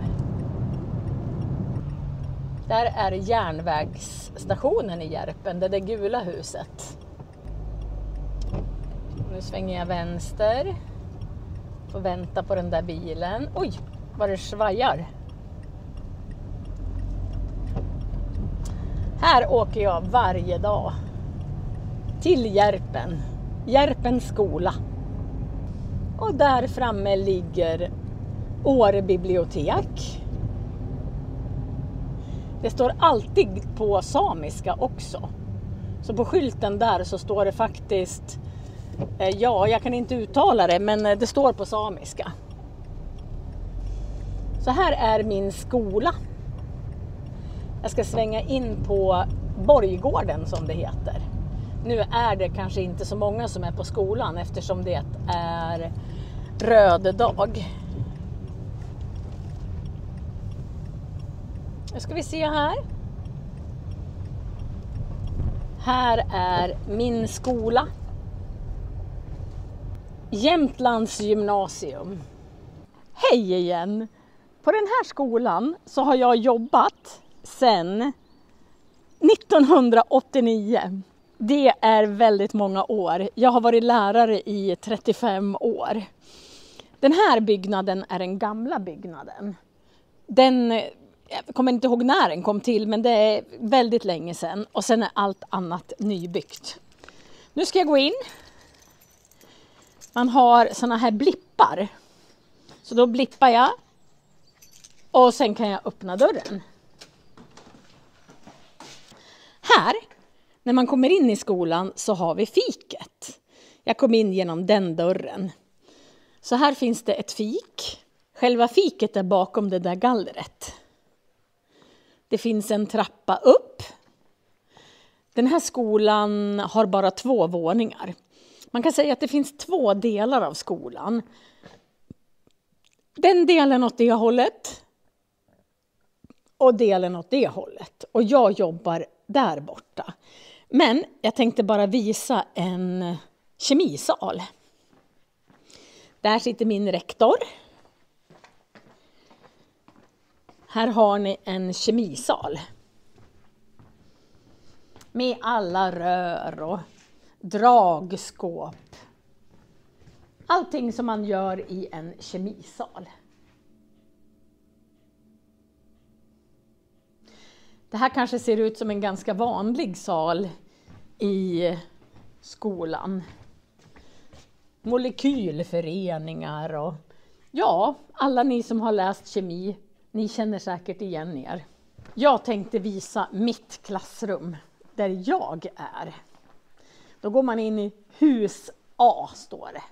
Där är järnvägsstationen i Järpen, det gula huset. Nu svänger jag vänster. Får vänta på den där bilen. Oj, vad det svajar. Här åker jag varje dag. Till Järpen. Järpens skola. Och där framme ligger Åre bibliotek. Det står alltid på samiska också. Så på skylten där så står det faktiskt, ja, jag kan inte uttala det, men det står på samiska. Så här är min skola. Jag ska svänga in på Borggården som det heter. Nu är det kanske inte så många som är på skolan eftersom det är röd dag. Nu ska vi se här. Här är min skola. Jämtlands gymnasium. Hej igen! På den här skolan så har jag jobbat sedan 1989. Det är väldigt många år. Jag har varit lärare i 35 år. Den här byggnaden är den gamla byggnaden. Jag kommer inte ihåg när den kom till, men det är väldigt länge sedan. Och sen är allt annat nybyggt. Nu ska jag gå in. Man har såna här blippar. Så då blippar jag. Och sen kan jag öppna dörren. Här, när man kommer in i skolan så har vi fiket. Jag kom in genom den dörren. Så här finns det ett fik. Själva fiket är bakom det där gallret. Det finns en trappa upp. Den här skolan har bara 2 våningar. Man kan säga att det finns 2 delar av skolan. Den delen åt det hållet. Och delen åt det hållet. Och jag jobbar där borta. Men jag tänkte bara visa en kemisal. Där sitter min rektor. Här har ni en kemisal. Med alla rör och dragskåp. Allting som man gör i en kemisal. Det här kanske ser ut som en ganska vanlig sal i skolan. Molekylföreningar och ja, alla ni som har läst kemi, ni känner säkert igen er. Jag tänkte visa mitt klassrum där jag är. Då går man in i hus A står det.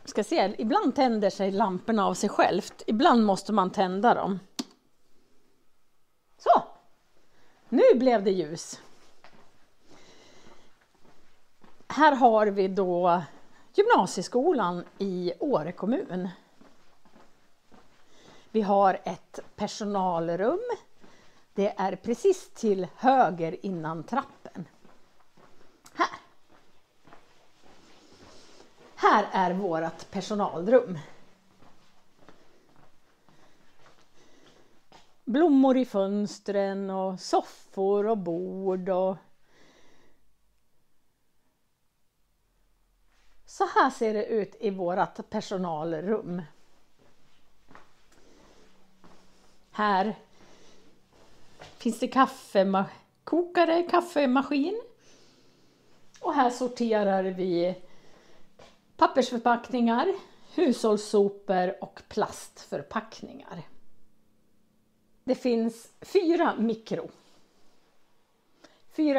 Ska se, ibland tänder sig lamporna av sig självt. Ibland måste man tända dem. Så, nu blev det ljus. Här har vi då gymnasieskolan i Åre kommun. Vi har ett personalrum. Det är precis till höger innan trappen. Här är vårt personalrum. Blommor i fönstren och soffor och bord. Så här ser det ut i vårt personalrum. Här finns det kaffemaskin. Och här sorterar vi pappersförpackningar, hushållssopor och plastförpackningar. Det finns 4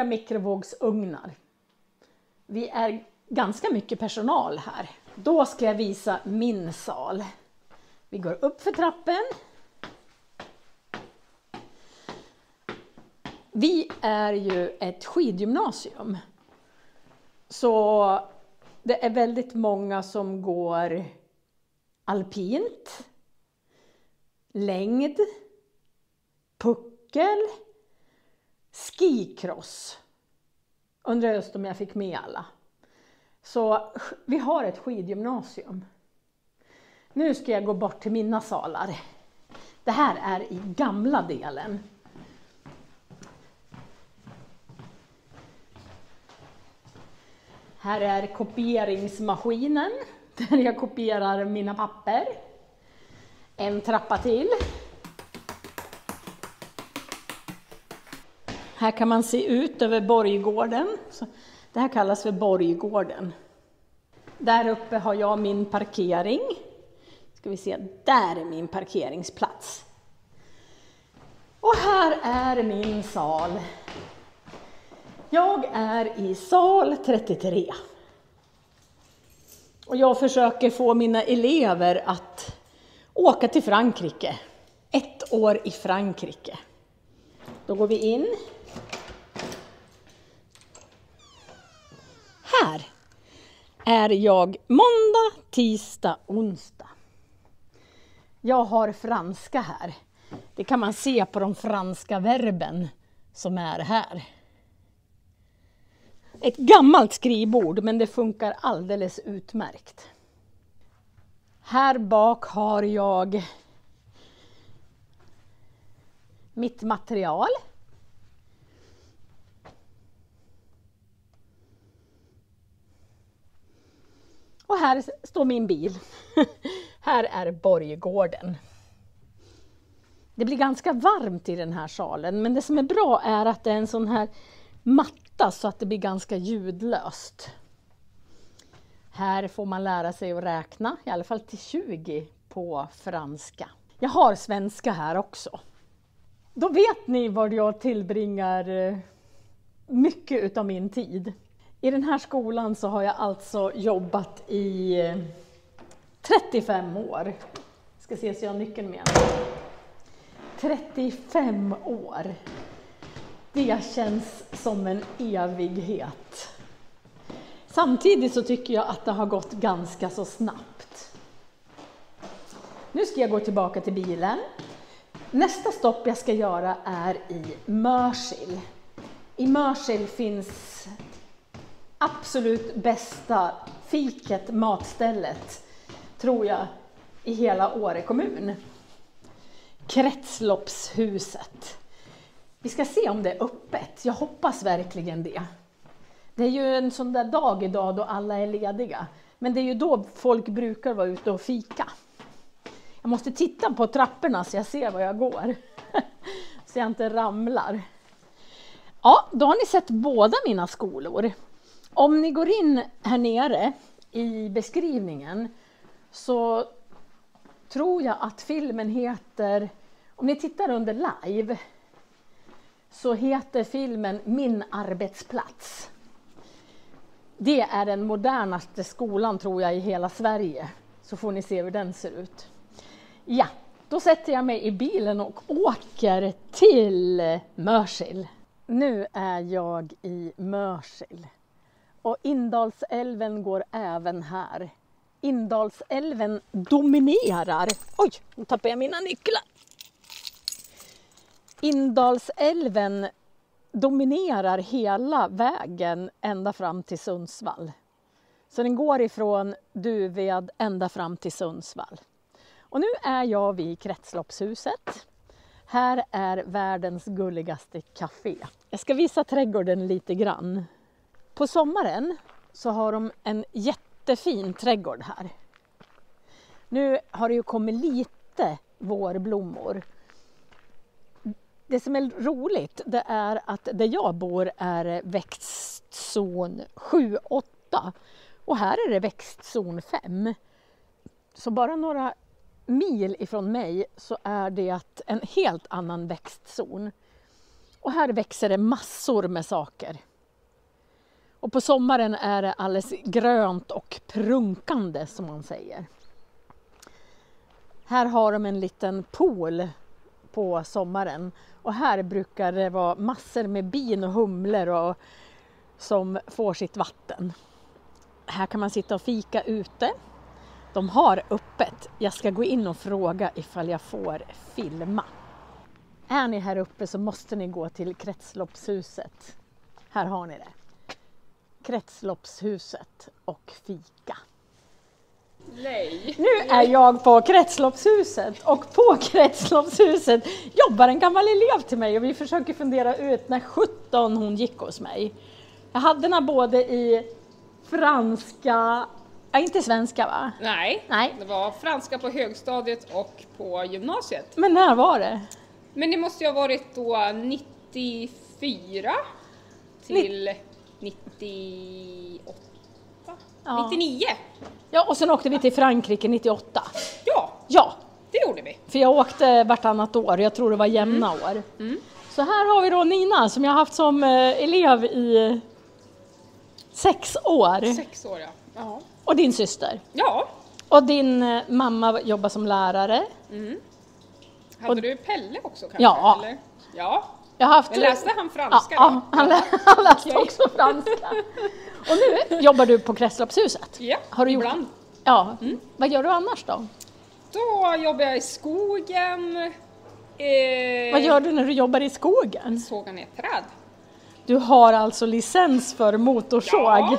mikrovågsugnar. Vi är ganska mycket personal här. Då ska jag visa min sal. Vi går upp för trappen. Vi är ju ett skidgymnasium. Så det är väldigt många som går alpint, längd, puckel, skikross. Undrar just om jag fick med alla. Så vi har ett skidgymnasium. Nu ska jag gå bort till mina salar. Det här är i gamla delen. Här är kopieringsmaskinen där jag kopierar mina papper. En trappa till. Här kan man se ut över Borggården. Det här kallas för Borggården. Där uppe har jag min parkering. Ska vi se, där är min parkeringsplats. Och här är min sal. Jag är i sal 33. Och jag försöker få mina elever att åka till Frankrike. 1 år i Frankrike. Då går vi in. Här är jag måndag, tisdag, onsdag. Jag har franska här. Det kan man se på de franska verben som är här. Ett gammalt skrivbord, men det funkar alldeles utmärkt. Här bak har jag mitt material. Och här står min bil. Här är Borggården. Det blir ganska varmt i den här salen, men det som är bra är att det är en sån här matta så att det blir ganska ljudlöst. Här får man lära sig att räkna, i alla fall till 20 på franska. Jag har svenska här också. Då vet ni var jag tillbringar mycket utav min tid. I den här skolan så har jag alltså jobbat i 35 år. Ska se så jag har nyckeln med. 35 år. Det känns som en evighet. Samtidigt så tycker jag att det har gått ganska så snabbt. Nu ska jag gå tillbaka till bilen. Nästa stopp jag ska göra är i Mörsil. I Mörsil finns absolut bästa fiket, matstället, tror jag, i hela Åre kommun. Kretsloppshuset. Vi ska se om det är öppet. Jag hoppas verkligen det. Det är ju en sån där dag idag då alla är lediga. Men det är ju då folk brukar vara ute och fika. Jag måste titta på trapporna så jag ser var jag går. Så jag inte ramlar. Ja, då har ni sett båda mina skolor. Om ni går in här nere i beskrivningen så tror jag att filmen heter, om ni tittar under live, så heter filmen Min arbetsplats. Det är den modernaste skolan tror jag i hela Sverige. Så får ni se hur den ser ut. Ja, då sätter jag mig i bilen och åker till Mörsil. Nu är jag i Mörsil. Och Indalsälven går även här. Indalsälven dominerar. Oj, nu tappar jag mina nycklar. Indalsälven dominerar hela vägen ända fram till Sundsvall. Så den går ifrån Duved ända fram till Sundsvall. Och nu är jag vid Kretsloppshuset. Här är världens gulligaste café. Jag ska visa trädgården lite grann. På sommaren så har de en jättefin trädgård här. Nu har det ju kommit lite vårblommor. Det som är roligt det är att där jag bor är växtzon 7-8 och här är det växtzon 5. Så bara några mil ifrån mig så är det en helt annan växtzon. Och här växer det massor med saker. Och på sommaren är det alldeles grönt och prunkande som man säger. Här har de en liten pool på sommaren. Och här brukar det vara massor med bin och humlor som får sitt vatten. Här kan man sitta och fika ute. De har öppet. Jag ska gå in och fråga ifall jag får filma. Är ni här uppe så måste ni gå till Kretsloppshuset. Här har ni det. Kretsloppshuset och fika. Nej. Nu är jag på Kretsloppshuset och på Kretsloppshuset jobbar en gammal elev till mig och vi försöker fundera ut när 17 hon gick hos mig. Jag hade henne både i franska, inte svenska va? Nej, Nej, det var franska på högstadiet och på gymnasiet. men när var det? Men det måste ju ha varit då 94 till 98, Ja. 99. Ja, och sen åkte vi till Frankrike 98. Ja, Ja, det gjorde vi. för jag åkte vartannat år, jag tror det var jämna år. Så här har vi då Nina som jag har haft som elev i 6 år. 6 år, ja. Ja. Och din syster. Ja. Och din mamma jobbar som lärare. Och- Hade du Pelle också kanske? Ja. Eller? Ja. Jag har haft... Men läste han franska Ja, då? han läste Okej. också franska. Och nu jobbar du på Kretsloppshuset. Ja, Har du gjort? ibland. Ja. Vad gör du annars då? Då jobbar jag i skogen. Vad gör du när du jobbar i skogen? Sågar ner träd. Du har alltså licens för motorsåg. Ja,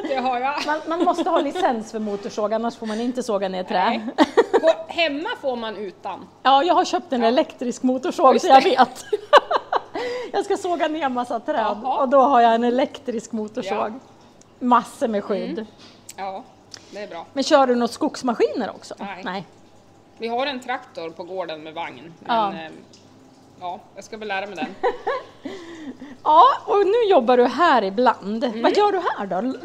det har jag. Man måste ha licens för motorsåg, annars får man inte såga ner träd. Nej. Hemma får man utan. Ja, jag har köpt en elektrisk motorsåg Just så jag det. vet. Jag ska såga ner massa träd Jaha. och då har jag en elektrisk motorsåg. Ja. Massor med skydd. Ja, det är bra. Men kör du något skogsmaskiner också? Nej. Vi har en traktor på gården med vagn. Men Ja. ja, jag ska väl lära mig den. Ja, och nu jobbar du här ibland. Vad gör du här då?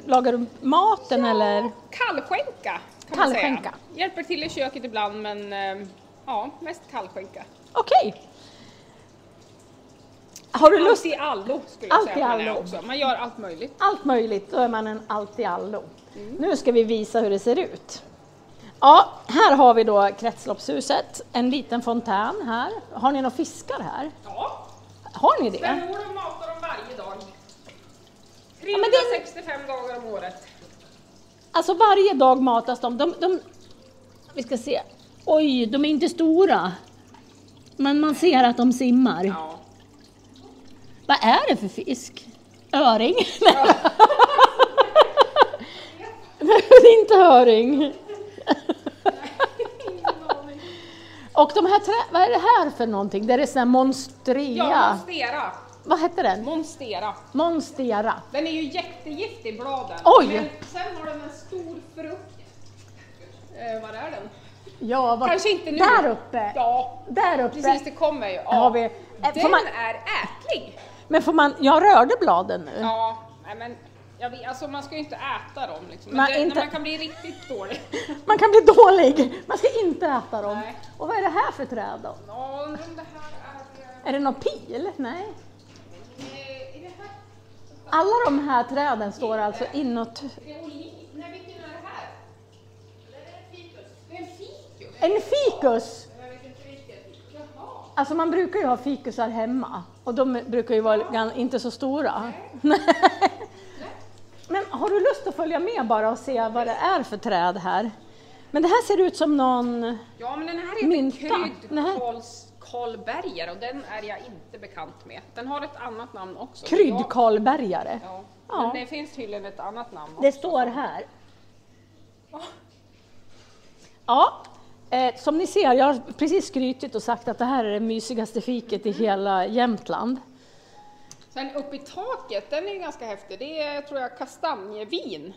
Lagar du maten eller? Kallskänka kan man Kallskänka. säga. Hjälper till i köket ibland men ja, mest kallskänka. Okej. Har du Allt lust? i allo skulle jag Allt säga i att man är allo. också. Man gör allt möjligt. Allt möjligt, då är man en allt i allo. Nu ska vi visa hur det ser ut. Ja, här har vi då Kretsloppshuset. En liten fontän här. Har ni några fiskar här? Ja, Har ni det? spännor matar dem varje dag. men det- 365 dagar om året. Alltså varje dag matas de. Vi ska se. Oj, de är inte stora. Men man ser att de simmar. Ja. Vad är det för fisk? Öring? Det är inte öring. Och de här vad är det här för någonting? Det är sån här monstrea. Ja, monstera. Vad heter den? Monstera. Monstera. Den är ju jättegiftig, bladen. Oj! Men sen har den en stor frukt. Var är den? Ja, vad... Kanske inte nu. Där uppe. Ja, Där uppe. precis, det kommer ju. Ja. Har vi... Den Får man... är ätlig. Men får man... Jag rörde bladen nu. Ja, nej men jag vet, alltså man ska ju inte äta dem liksom. Man Men det, inte- när man kan bli riktigt dålig. Man kan bli dålig. Man ska inte äta dem. Nej. Och vad är det här för träd då? Ja, undrar om det här är... Är det någon pil? Nej. Är det här? Alla de här träden står alltså inåt. Nej, vilken är det här? Det är en fikus. Det är en fikus? En fikus! Jag vet inte vilket. Jaha. Alltså man brukar ju ha fikusar hemma. Och de brukar ju vara inte så stora. Men har du lust att följa med bara och se vad det är för träd här? Men det här ser ut som någon Ja, men den här heter kryddkarlbergare och den är jag inte bekant med. Den har ett annat namn också. kryddkarlbergare. Ja. Ja. Men det finns tydligen ett annat namn också. Det står här. Ja, som ni ser, jag har precis skrytit och sagt att det här är det mysigaste fiket i hela Jämtland. Sen uppe i taket, den är ju ganska häftig. Det är, tror jag, kastanjevin.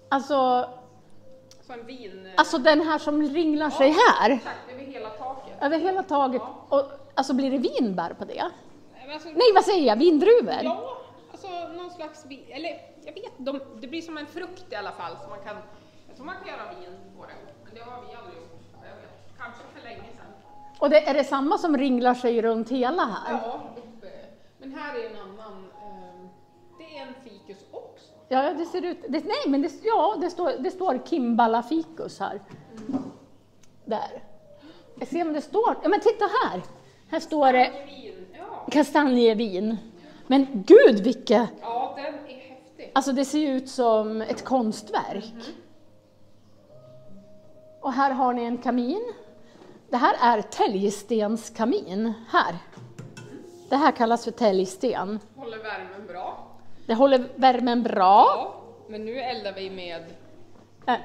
Alltså, Så en vin... alltså den här som ringlar sig här. Exakt, över hela taket. Över hela taget. Ja. Och, alltså blir det vinbär på det? Nej, men alltså, Nej, vad säger jag? Vindruvor? ja, alltså någon slags vin. Eller jag vet, det blir som en frukt i alla fall. Så man kan, jag tror man kan göra vin på det. Men det har vi aldrig gjort. Jag vet, kanske för länge sedan. Och är det samma som ringlar sig runt hela här? Ja, uppe. Men här är en annan. Det är en fikus också. Ja, det ser ut... Det står Kimballa ficus här. Där. Jag ser om det står... Ja, men titta här! Här står det Vin, ja. kastanjevin. Men gud, vilka... Ja, den är häftig. Alltså det ser ut som ett konstverk. Och här har ni en kamin. Det här är täljstenskamin. Här. Det här kallas för täljsten. Håller värmen bra. Det håller värmen bra. Ja, men nu eldar vi med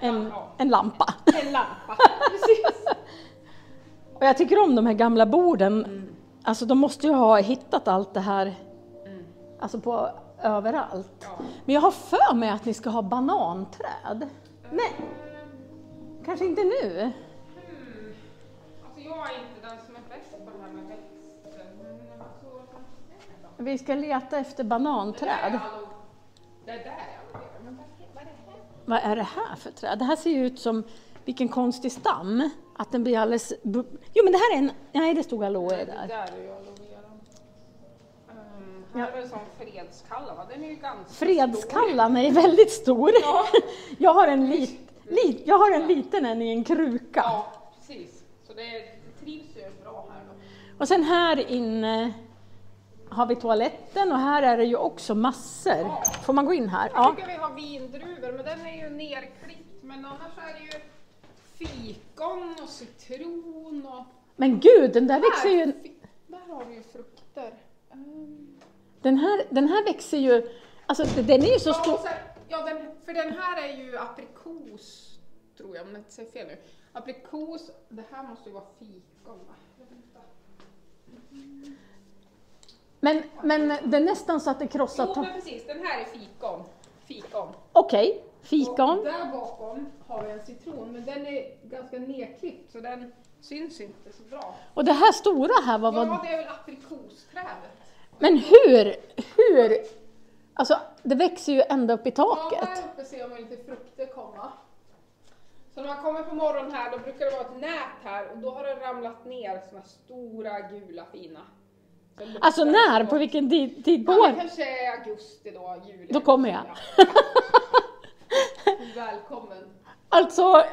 En lampa. en lampa. Precis. Och jag tycker om de här gamla borden. Alltså de måste ju ha hittat allt det här. Alltså på överallt. Ja. Men jag har för mig att ni ska ha bananträd. Nej, kanske inte nu. Alltså jag är inte den som är bäst på det här med växter. Men alltså, Vi ska leta efter bananträd. det där är aloe vera. Men vad är det här? Vad är det här för träd? Det här ser ju ut som vilken konstig stam. Att den blir alldeles... Jo, men det här är en... Nej, det stod aloe Det där. där är ju aloe vera. Här är det som fredskalla, va? Den är ju ganska Fredskallan är väldigt stor. Ja. Jag har en liten en i en kruka. Ja, precis. Så det trivs ju bra här då. Och sen här inne har vi toaletten och här är det ju också massor. Ja. Får man gå in här? Jag Ja. tycker vi har vindruvor, men den är ju nerklippt. Men annars är det ju fikon och citron och... Men gud, den där växer ju... Där har vi ju frukter. Den här växer ju... Alltså den är ju så stor... För den här är ju aprikos, tror jag, om jag inte säger fel nu. Aprikos, det här måste ju vara fikon, va? Men det är nästan så att det krossar... Jo, men precis, den här är fikon. Okej, fikon. Och där bakom har vi en citron, men den är ganska nedklippt så den syns inte så bra. Och det här stora här var... Ja, det är väl aprikosträdet. Men hur... Alltså det växer ju ända upp i Ja, taket. här uppe ser man lite frukter komma. Så när man kommer på morgonen här, då brukar det vara ett nät här och då har det ramlat ner såna stora gula fina. Alltså när? På vilken tid på Ja, det år? kanske är augusti då, juli. Då kommer jag. Välkommen. Alltså,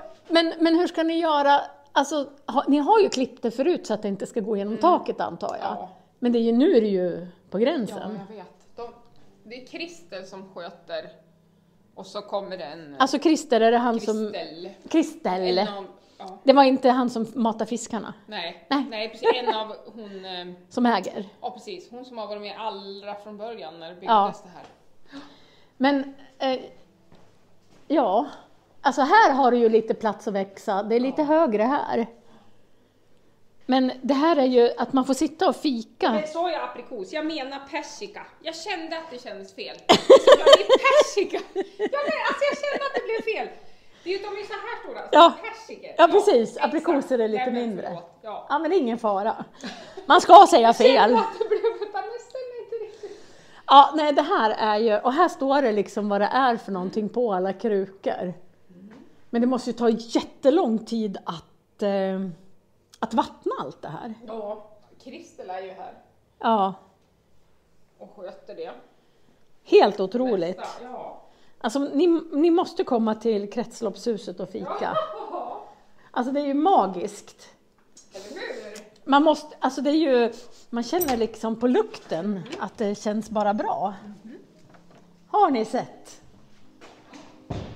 men hur ska ni göra? Alltså, ni har ju klippt det förut så att det inte ska gå genom taket antar jag. Ja. Men det är ju, nu är det ju på Ja, gränsen. jag vet. Det är Christer som sköter och så kommer det en Alltså Christer, är det han som... Kristel. Ja. Det var inte han som matar fiskarna Nej, Nej. nej, precis. En av hon... som äger. Ja, precis. Hon som har varit med allra från början när det byggdes Ja. det här. Men, ja. Alltså här har du ju lite plats att växa. Det är lite högre här. Men det här är ju att man får sitta och fika. Men så är jag aprikos, jag menar persika. Jag kände att det kändes fel. Så jag är persika. Jag kände att det blev fel. De är ju så här stora, Ja. persikor. Ja, precis. exakt. Aprikoser är lite Nej, men mindre. förlåt. Ja. Ja, men det är ingen fara. Man ska säga Jag kände fel. att det blev nästan inte riktigt. Ja, nej, det här är ju... Och här står det liksom vad det är för någonting på alla krukor. Men det måste ju ta jättelång tid att vattna allt det här. Ja, Kristel är ju här Ja. och sköter det. Helt otroligt. Bästa, ja. Alltså ni måste komma till kretsloppshuset och fika. Alltså det är ju magiskt. Eller hur? Man måste, alltså det är ju, man känner liksom på lukten att det känns bara bra. Har ni sett?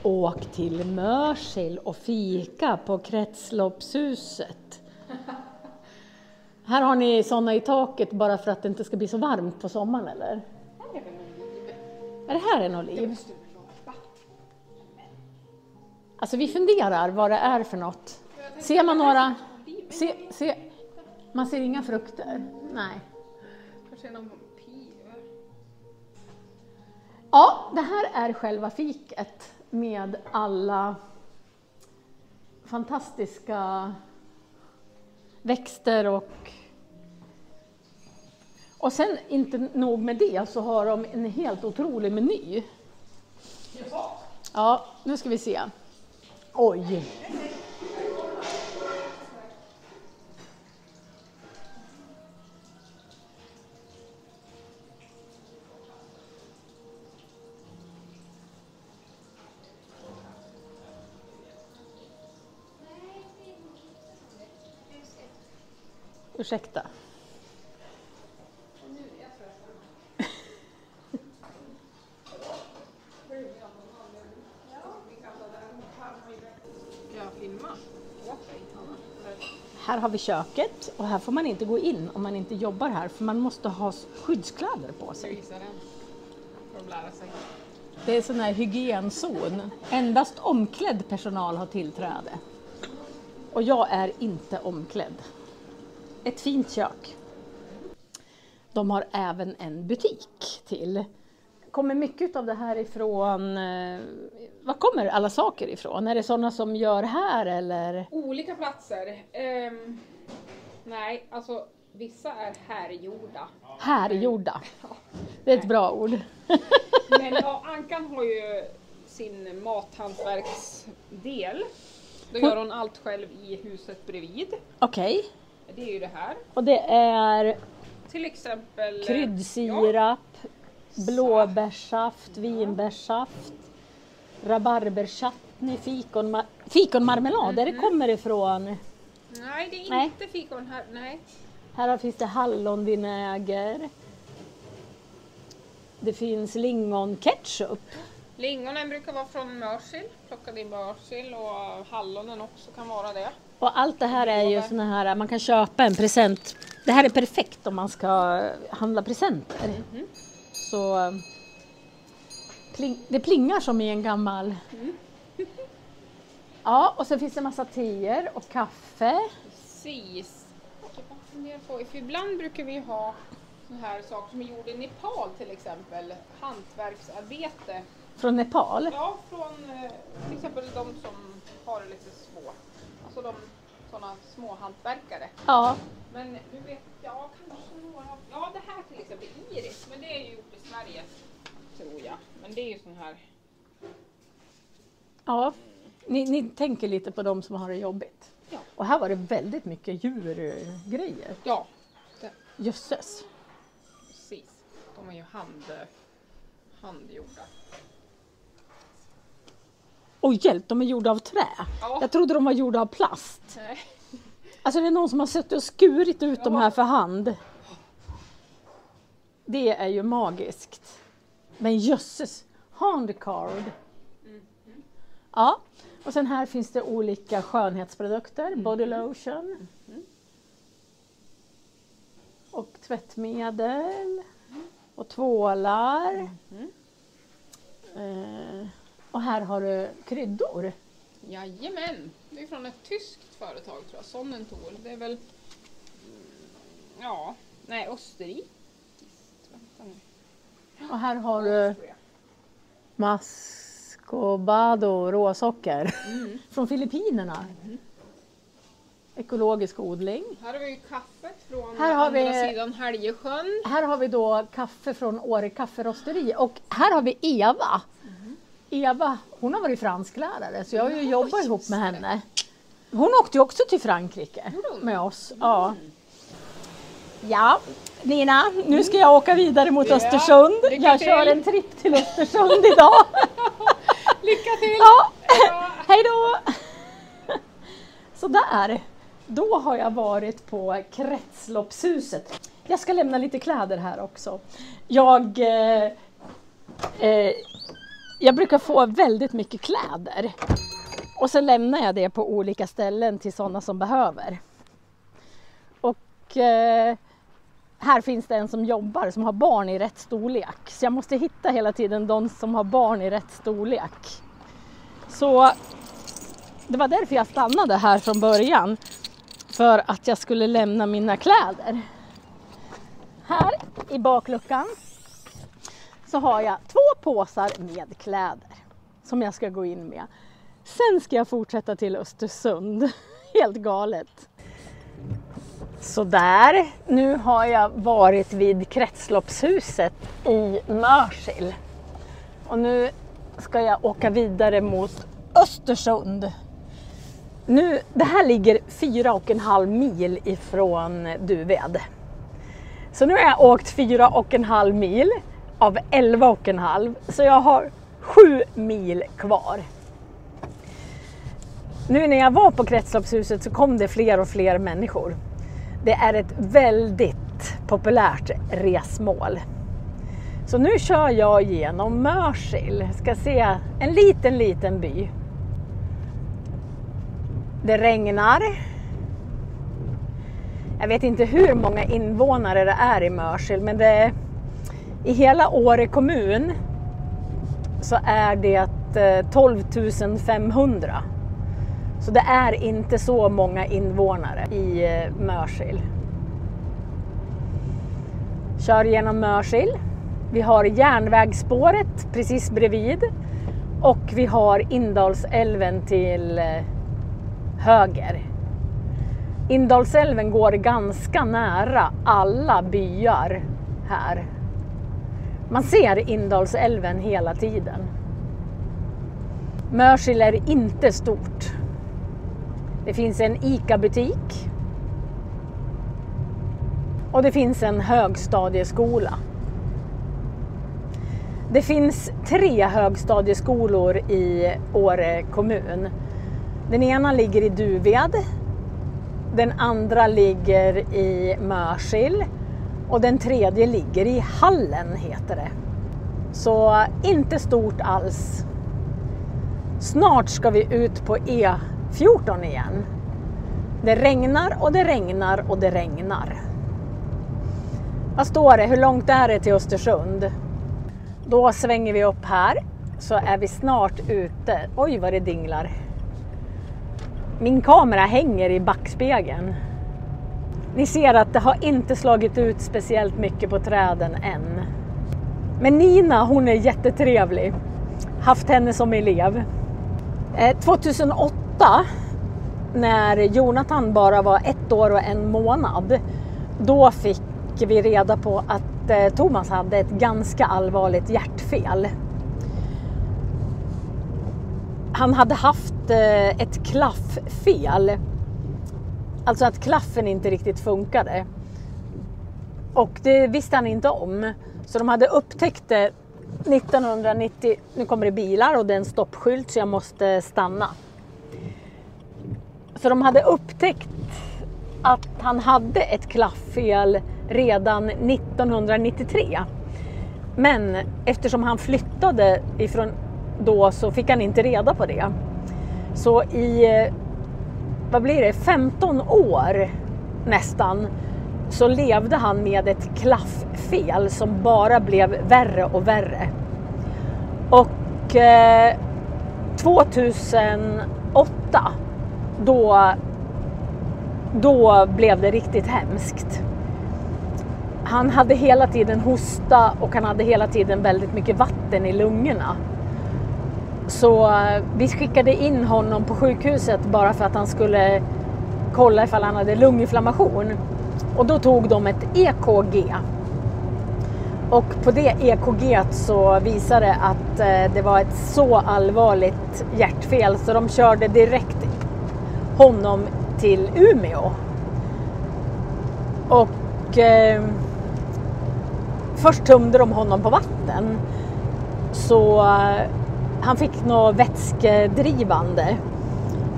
Åk till Mörsil och fika på kretsloppshuset. Här har ni såna i taket bara för att det inte ska bli så varmt på sommaren, eller? Är det här en oliv? Alltså vi funderar vad det är för något. Ser man några? Man ser inga frukter. Nej. Kanske någon piver. Ja, det här är själva fiket med alla fantastiska växter och sen inte nog med det så har de en helt otrolig meny. Ja, nu ska vi se. Oj! Ursäkta. Här har vi köket och här får man inte gå in om man inte jobbar här för man måste ha skyddskläder på sig. Det är sån här hygienzon. Endast omklädd personal har tillträde. Och jag är inte omklädd. Ett fint kök. De har även en butik till. Kommer mycket av det här ifrån, var kommer alla saker ifrån? Är det sådana som gör här eller? Olika platser. Nej, alltså vissa är härgjorda. Härgjorda. Det är ett bra ord. Men ja, Ankan har ju sin mathantverksdel. Då gör hon allt själv i huset bredvid. Okej. Det är ju det här. Och det är Till exempel kryddsirap, blåbärssaft, vinbärssaft, rabarberchutney, fikonmarmelad. Där det kommer ifrån. Nej, det är inte fikon här. Nej. Här finns det hallonvinäger. Det finns lingonketchup. Lingonen brukar vara från Mörsil, plockade i Mörsil, och hallonen också kan vara det. Och allt det här är ju såna här, man kan köpa en present. Det här är perfekt om man ska handla presenter. Så det plingar som i en gammal. Ja, och sen finns det en massa teer och kaffe. Precis. Jag bara funderar på, för ibland brukar vi ha så här saker som är gjorda i Nepal till exempel. Hantverksarbete. Från Nepal? Ja, från till exempel de som har det lite svårt. Alltså de sådana små hantverkare. Ja. Men nu vet jag kanske några. Ja, det här till exempel iris, men det är ju gjort i Sverige tror jag. Men det är ju sån här. Ja, ni tänker lite på de som har det jobbigt. Ja. Och här var det väldigt mycket djurgrejer. Ja. Jösses. Precis. De är ju handgjorda. Och hjälp, de är gjorda av trä. Ja. Jag trodde de var gjorda av plast. Nej. Alltså det är någon som har suttit och skurit ut de här för hand. Det är ju magiskt. Men jösses, handcarved. Ja, och sen här finns det olika skönhetsprodukter, body lotion. Och tvättmedel. Och tvålar. Och här har du kryddor. Jajamän, det är från ett tyskt företag tror jag, Sonnenthal. Det är väl, Österrike. Och här har du Mascobado råsocker från Filippinerna. Ekologisk odling. Här har vi ju kaffe från Här har andra vi- sidan Härjesjön. Här har vi då kaffe från Åre kafferosteri och här har vi Eva. Eva, hon har varit fransklärare så jag har ju jobbat ihop med henne. Hon åkte ju också till Frankrike med oss. Ja. Ja, Nina, nu ska jag åka vidare mot Östersund. Jag kör en tripp till Östersund idag. Lycka till! Ja, hej då! Så där, då har jag varit på Kretsloppshuset. Jag ska lämna lite kläder här också. Jag brukar få väldigt mycket kläder. Och så lämnar jag det på olika ställen till sådana som behöver. Och här finns det en som jobbar som har barn i rätt storlek. Så jag måste hitta hela tiden de som har barn i rätt storlek. Så det var därför jag stannade här från början. För att jag skulle lämna mina kläder. Här i bakluckan så har jag 2 påsar med kläder som jag ska gå in med. Sen ska jag fortsätta till Östersund. Helt galet. Så där, nu har jag varit vid Kretsloppshuset i Mörsil. Och nu ska jag åka vidare mot Östersund. Det här ligger 4,5 mil ifrån Duved. Så nu har jag åkt 4,5 mil av 11,5. Så jag har 7 mil kvar. Nu när jag var på Kretsloppshuset så kom det fler och fler människor. Det är ett väldigt populärt resmål. Så nu kör jag genom Mörsil. Ska se en liten by. Det regnar. Jag vet inte hur många invånare det är i Mörsil, men i hela Åre kommun så är det 12 500. Så det är inte så många invånare i Mörsil. Kör genom Mörsil. Vi har järnvägsspåret precis bredvid. Och vi har Indalsälven till höger. Indalsälven går ganska nära alla byar här. Man ser Indalsälven hela tiden. Mörsil är inte stort. Det finns en ICA-butik. Och det finns en högstadieskola. Det finns 3 högstadieskolor i Åre kommun. Den ena ligger i Duved. Den andra ligger i Mörsil. Och den tredje ligger i Hallen heter det. Så inte stort alls. Snart ska vi ut på E14 igen. Det regnar och det regnar och det regnar. Vad står det? Hur långt är det till Östersund? Då svänger vi upp här så är vi snart ute. Oj vad det dinglar. Min kamera hänger i backspegeln. Ni ser att det har inte slagit ut speciellt mycket på träden än. Men Nina, hon är jättetrevlig. Haft henne som elev. 2008 när Jonathan bara var 1 år och 1 månad. Då fick vi reda på att Thomas hade ett ganska allvarligt hjärtfel. Han hade haft ett klafffel. Alltså att klaffen inte riktigt funkade. Och det visste han inte om. Så de hade upptäckt det 1990. Nu kommer det bilar och det är en stoppskylt så jag måste stanna. Så de hade upptäckt att han hade ett klafffel redan 1993. Men eftersom han flyttade ifrån då så fick han inte reda på det. Så i, vad blir det, 15 år nästan så levde han med ett klafffel som bara blev värre och värre. Och 2008 då blev det riktigt hemskt. Han hade hela tiden hosta och han hade hela tiden väldigt mycket vatten i lungorna. Så vi skickade in honom på sjukhuset bara för att han skulle kolla ifall han hade lunginflammation. Och då tog de ett EKG. Och på det EKG så visade att det var ett så allvarligt hjärtfel så de körde direkt honom till Umeå. Och först tömde de honom på vatten. Så han fick något vätskedrivande.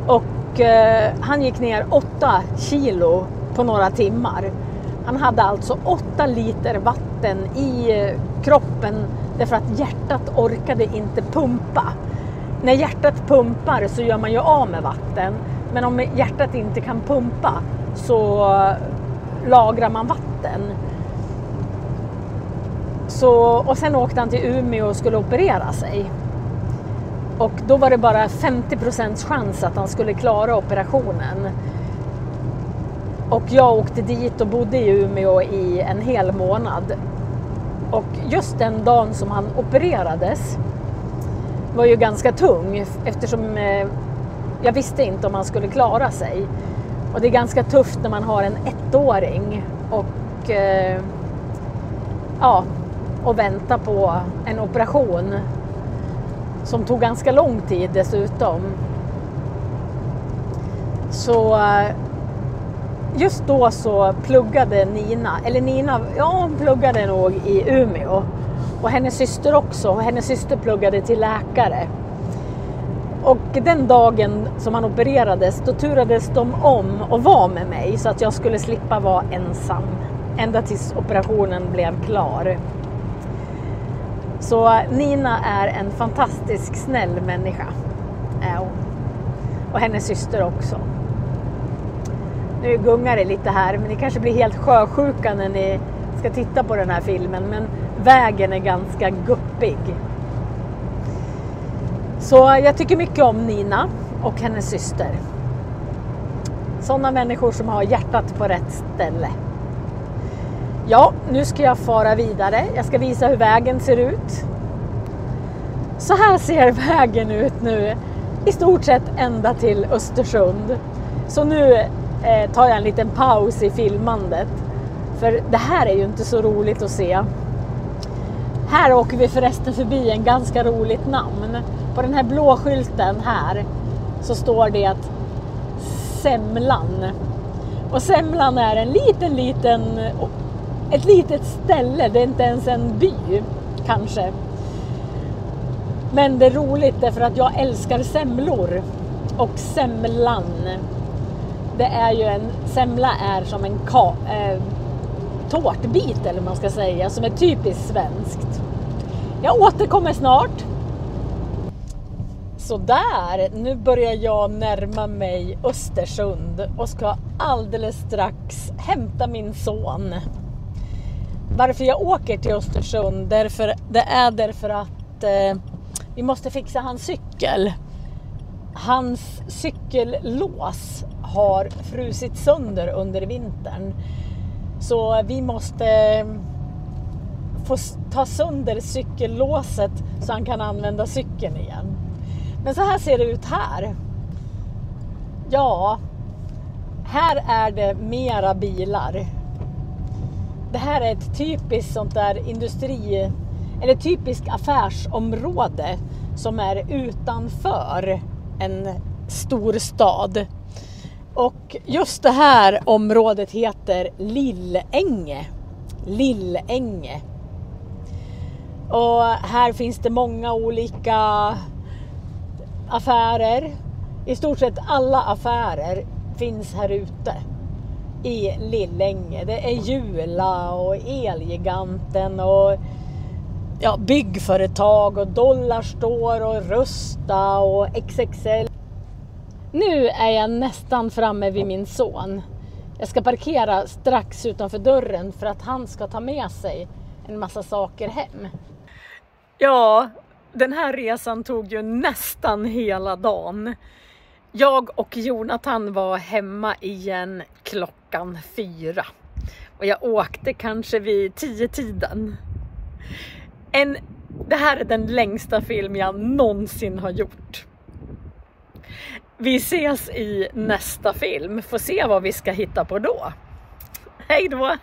Och han gick ner 8 kilo på några timmar. Han hade alltså 8 liter vatten i kroppen därför att hjärtat orkade inte pumpa. När hjärtat pumpar så gör man ju av med vatten. Men om hjärtat inte kan pumpa så lagrar man vatten. Och sen åkte han till Umeå och skulle operera sig. Och då var det bara 50% chans att han skulle klara operationen. Och jag åkte dit och bodde i Umeå i en hel månad. Och just den dagen som han opererades var ju ganska tung eftersom jag visste inte om han skulle klara sig. Och det är ganska tufft när man har en 1-åring och vänta på en operation som tog ganska lång tid dessutom. Så just då så pluggade hon pluggade nog i Umeå. Och hennes syster också. Och hennes syster pluggade till läkare. Och den dagen som han opererades, då turades de om och var med mig så att jag skulle slippa vara ensam. Ända tills operationen blev klar. Så Nina är en fantastisk snäll människa. Och hennes syster också. Nu gungar det lite här, men ni kanske blir helt sjösjuka när ni ska titta på den här filmen. Men vägen är ganska guppig. Så jag tycker mycket om Nina och hennes syster. Sådana människor som har hjärtat på rätt ställe. Ja, nu ska jag fara vidare. Jag ska visa hur vägen ser ut. Så här ser vägen ut nu. I stort sett ända till Östersund. Så nu tar jag en liten paus i filmandet. För det här är ju inte så roligt att se. Här åker vi förresten förbi en ganska roligt namn. På den här blå skylten här så står det att Semlan. Och Semlan är ett litet ställe. Det är inte ens en by kanske. Men det är roligt därför att jag älskar semlor. Och Semlan. Det är ju semla är som en tårtbit eller man ska säga, som är typiskt svenskt. Jag återkommer snart. Så där, nu börjar jag närma mig Östersund och ska alldeles strax hämta min son. Varför jag åker till Östersund? Det är därför att vi måste fixa hans cykel. Hans cykellås har frusit sönder under vintern. Så vi måste få ta sönder cykellåset så han kan använda cykeln igen. Men så här ser det ut här. Ja, här är det mera bilar. Det här är ett typiskt sånt där eller typiskt affärsområde som är utanför en stor stad. Och just det här området heter Lillänge. Lillänge. Och här finns det många olika affärer. I stort sett alla affärer finns här ute i Lillänge. Det är Jula och Elgiganten och byggföretag och Dollarstore och Rusta och XXL. Nu är jag nästan framme vid min son. Jag ska parkera strax utanför dörren för att han ska ta med sig en massa saker hem. Ja, den här resan tog ju nästan hela dagen. Jag och Jonathan var hemma igen klockan 4. Och jag åkte kanske vid 10-tiden. Det här är den längsta film jag någonsin har gjort. Vi ses i nästa film. Får se vad vi ska hitta på då. Hej då!